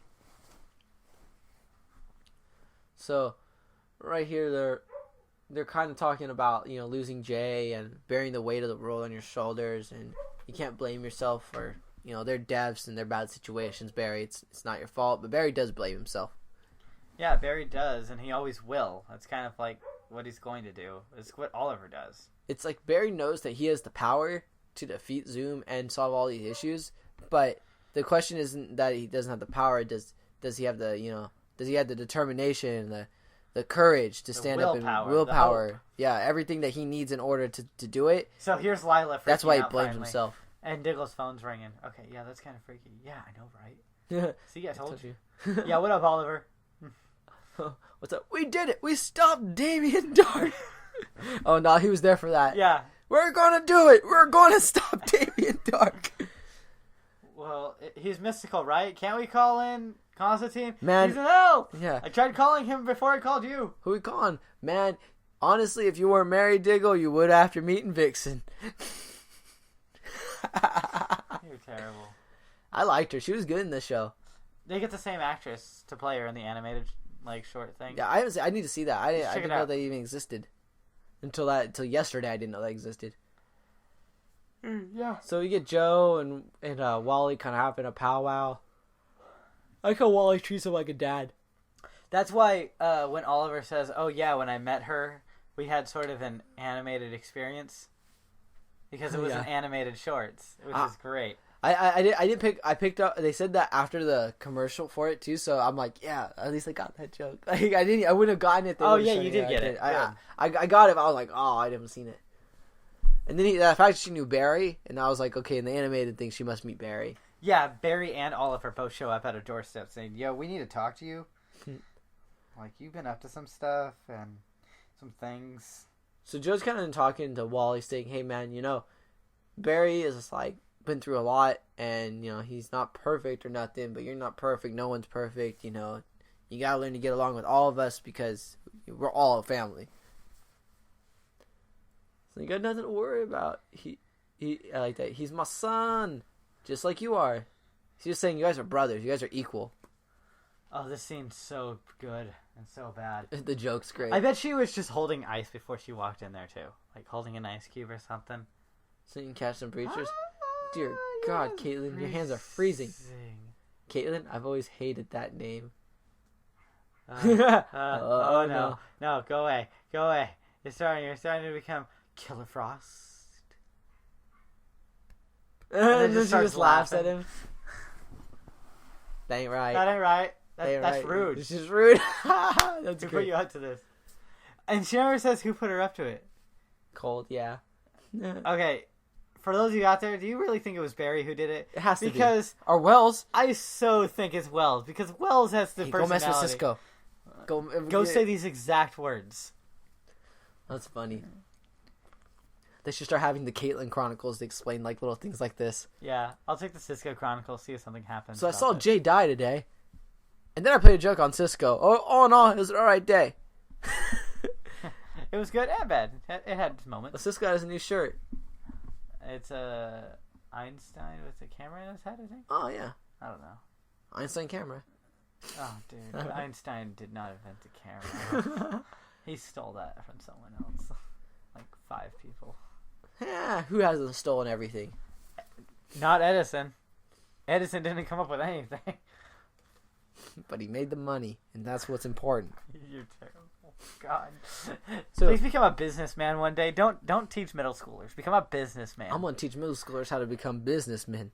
So right here they're kind of talking about losing Jay and bearing the weight of the world on your shoulders, and you can't blame yourself for their deaths and their bad situations. Barry, it's not your fault, but Barry does blame himself. Yeah, Barry does, and he always will. That's kind of like what he's going to do. It's what Oliver does. It's like Barry knows that he has the power to defeat Zoom and solve all these issues, but the question isn't that he doesn't have the power. Does he have the does he have the determination, the courage to stand up and willpower? Yeah, everything that he needs in order to do it. So here's Lila. That's why he out blames finally. himself. And Diggle's phone's ringing. Okay, yeah, that's kind of freaky. Yeah, I know, right? Yeah. See, I told you. Yeah, what up, Oliver? What's up? We did it. We stopped Damien Dark. Oh no, he was there for that. Yeah. We're gonna do it. We're gonna stop Damien Dark. Well, he's mystical, right? Can't we call in Constantine? Man. He's in hell. Yeah. I tried calling him before I called you. Who we calling? Man, honestly, if you weren't married, Diggle, you would after meeting Vixen. You're terrible. I liked her. She was good in this show. They get the same actress to play her in the animated short thing. Yeah, I need to see that. I check didn't it know out. they even existed. Until yesterday, I didn't know they existed. Yeah. So you get Joe and Wally kind of having a powwow. I like how Wally treats him like a dad. That's why when Oliver says, "Oh yeah, when I met her, we had sort of an animated experience," because it was an animated shorts, which is great. I picked up. They said that after the commercial for it too, so I'm like, yeah, at least I got that joke. Like, I wouldn't have gotten it. Oh yeah, you did get it. I got it. But I was like, oh, I haven't seen it. And then the fact she knew Barry, and I was like, okay, in the animated thing, she must meet Barry. Yeah, Barry and Oliver both show up at her doorstep saying, "Yo, we need to talk to you. Like, you've been up to some stuff and some things." So Joe's kind of talking to Wally, saying, "Hey man, Barry is just like been through a lot, and he's not perfect or nothing, but you're not perfect. No one's perfect. You gotta learn to get along with all of us because we're all a family. So you got nothing to worry about. He I like that. He's my son. Just like you are. He's just saying you guys are brothers. You guys are equal. Oh, this scene's so good and so bad. The joke's great. I bet she was just holding ice before she walked in there too, like holding an ice cube or something. So you can catch some breachers. Dear God, Caitlin, your hands are freezing. Caitlin, I've always hated that name. Oh no, no, go away, go away. You're starting to become Killer Frost. And then she starts just laughs at laughing. him. That ain't right. That ain't right. Ain't That's right. rude. It's just rude. That's Who put great. you up to this? And she never says who put her up to it. Cold, yeah. Okay, for those of you out there, do you really think it was Barry who did it? It has to be. Because Or Wells. I so think it's Wells, because Wells has the Hey, go personality. mess with Cisco. Go say these exact words. That's funny. They should start having the Caitlyn Chronicles to explain like little things like this. Yeah, I'll take the Cisco Chronicle, see if something happens. So I about saw this. Jay die today. And then I played a joke on Cisco. All in all, it was an alright day. It was good and bad. It had its moments. Cisco has a new shirt. It's a Einstein with a camera in his head, I think. Oh, yeah. I don't know. Einstein camera. Oh, dude, Einstein did not invent the camera. He stole that from someone else, like 5 people. Yeah, who hasn't stolen everything? Not Edison. Edison didn't come up with anything. But he made the money, and that's what's important. You're terrible. God. So- Please become a businessman one day. Don't teach middle schoolers. Become a businessman. I'm going to teach middle schoolers how to become businessmen.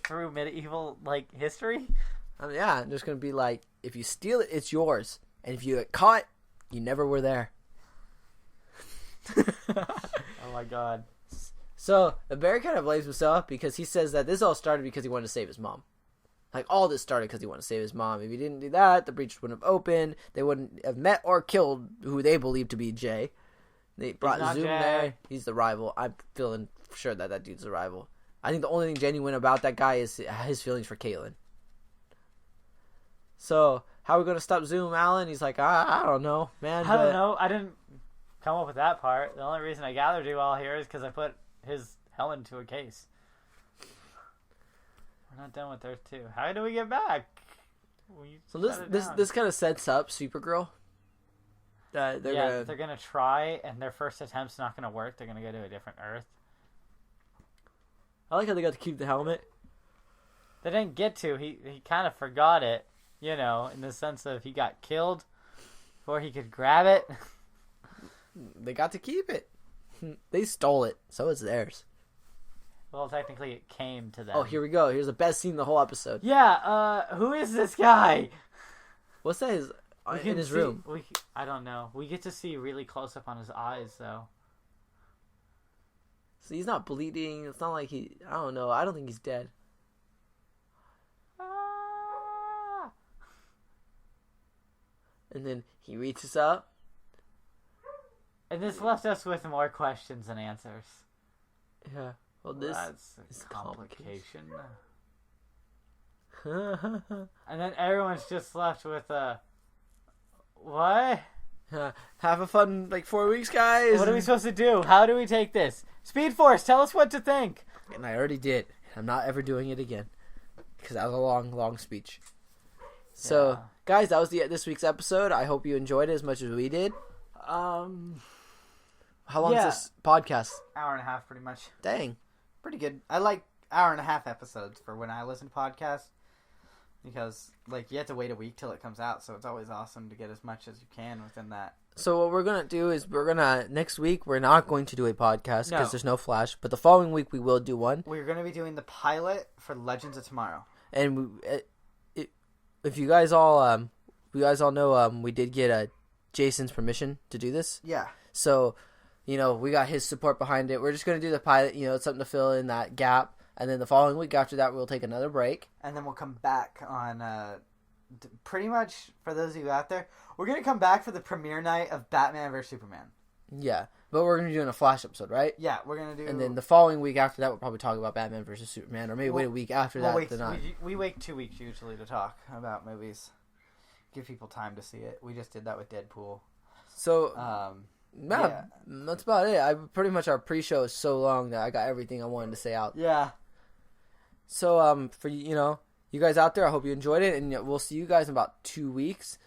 Through medieval history. Yeah, I'm just going to be like, if you steal it, it's yours. And if you get caught, you never were there. Oh my God. So, the bear kind of blames himself because he says that this all started because he wanted to save his mom. Like, all this started because he wanted to save his mom. If he didn't do that, the breach wouldn't have opened. They wouldn't have met or killed who they believed to be Jay. They brought not Zoom Jay. there. He's the rival. I'm feeling sure that dude's the rival. I think the only thing genuine about that guy is his feelings for Caitlyn. So, how are we going to stop Zoom, Alan? He's like, I don't know, man. I don't know. I didn't come up with that part. The only reason I gathered you all here is because I put his helmet into a case. We're not done with Earth 2. How do we get back? So this kind of sets up Supergirl. They're gonna try, and their first attempt's not gonna work. They're gonna go to a different Earth. I like how they got to keep the helmet. They didn't get to. He kind of forgot it, in the sense of he got killed before he could grab it. They got to keep it. They stole it, so it's theirs. Well, technically, it came to them. Oh, here we go. Here's the best scene in the whole episode. Yeah. Who is this guy? What's that? In his room. I don't know. We get to see really close up on his eyes, though. So he's not bleeding. It's not like I don't know. I don't think he's dead. Ah! And then he reaches up. And this left us with more questions than answers. Yeah. Well, this That's is a complication. And then everyone's just left with what? Have a fun 4 weeks, guys. What are we supposed to do? How do we take this? Speedforce, tell us what to think. And I already did. I'm not ever doing it again because that was a long, long speech. So, Yeah. guys, that was this week's episode. I hope you enjoyed it as much as we did. How long is this podcast? Hour and a half, pretty much. Dang. Pretty good. I like hour and a half episodes for when I listen to podcasts because you have to wait a week till it comes out, so it's always awesome to get as much as you can within that. So what we're going to do is next week, we're not going to do a podcast because No. there's no Flash, but the following week we will do one. We're going to be doing the pilot for Legends of Tomorrow. And if you guys all know, we did get Jason's permission to do this. Yeah. So, we got his support behind it. We're just going to do the pilot, it's something to fill in that gap. And then the following week after that, we'll take another break. And then we'll come back on, pretty much, for those of you out there, we're going to come back for the premiere night of Batman vs. Superman. Yeah. But we're going to be doing a Flash episode, right? Yeah, we're going to do... And then the following week after that, we'll probably talk about Batman vs. Superman. Or maybe wait a week after that. We wait 2 weeks usually to talk about movies. Give people time to see it. We just did that with Deadpool. So... Yeah. That's about it. Our pre-show is so long that I got everything I wanted to say out. Yeah. So for you guys out there, I hope you enjoyed it, and we'll see you guys in about 2 weeks.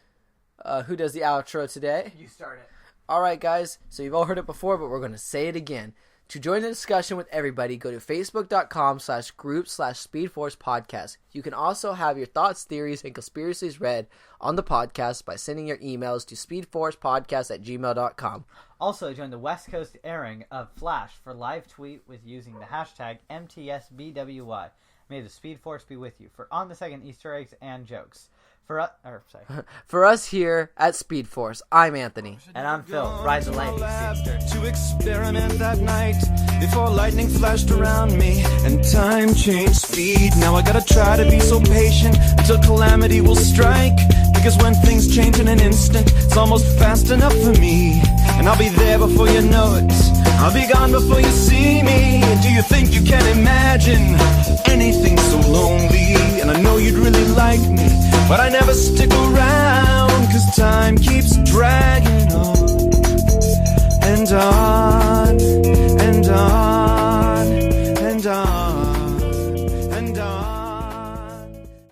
Who does the outro today? You start it. All right, guys. So you've all heard it before, but we're going to say it again. To join the discussion with everybody, go to facebook.com/group/Speedforce podcast. You can also have your thoughts, theories, and conspiracies read on the podcast by sending your emails to speedforcepodcast@gmail.com. Also, join the West Coast airing of Flash for live tweet with using the hashtag MTSBWY. May the Speed Force be with you for on-the-second Easter eggs and jokes. For us here at Speed Force, I'm Anthony. And I'm Phil. Ride the lightning, Speedster. To experiment that night before lightning flashed around me and time changed speed. Now I gotta try to be so patient until calamity will strike. Because when things change in an instant, it's almost fast enough for me. And I'll be there before you know it. I'll be gone before you see me. And do you think you can imagine anything so lonely? And I know you'd really like me, but I never stick around, 'cause time keeps dragging on and on.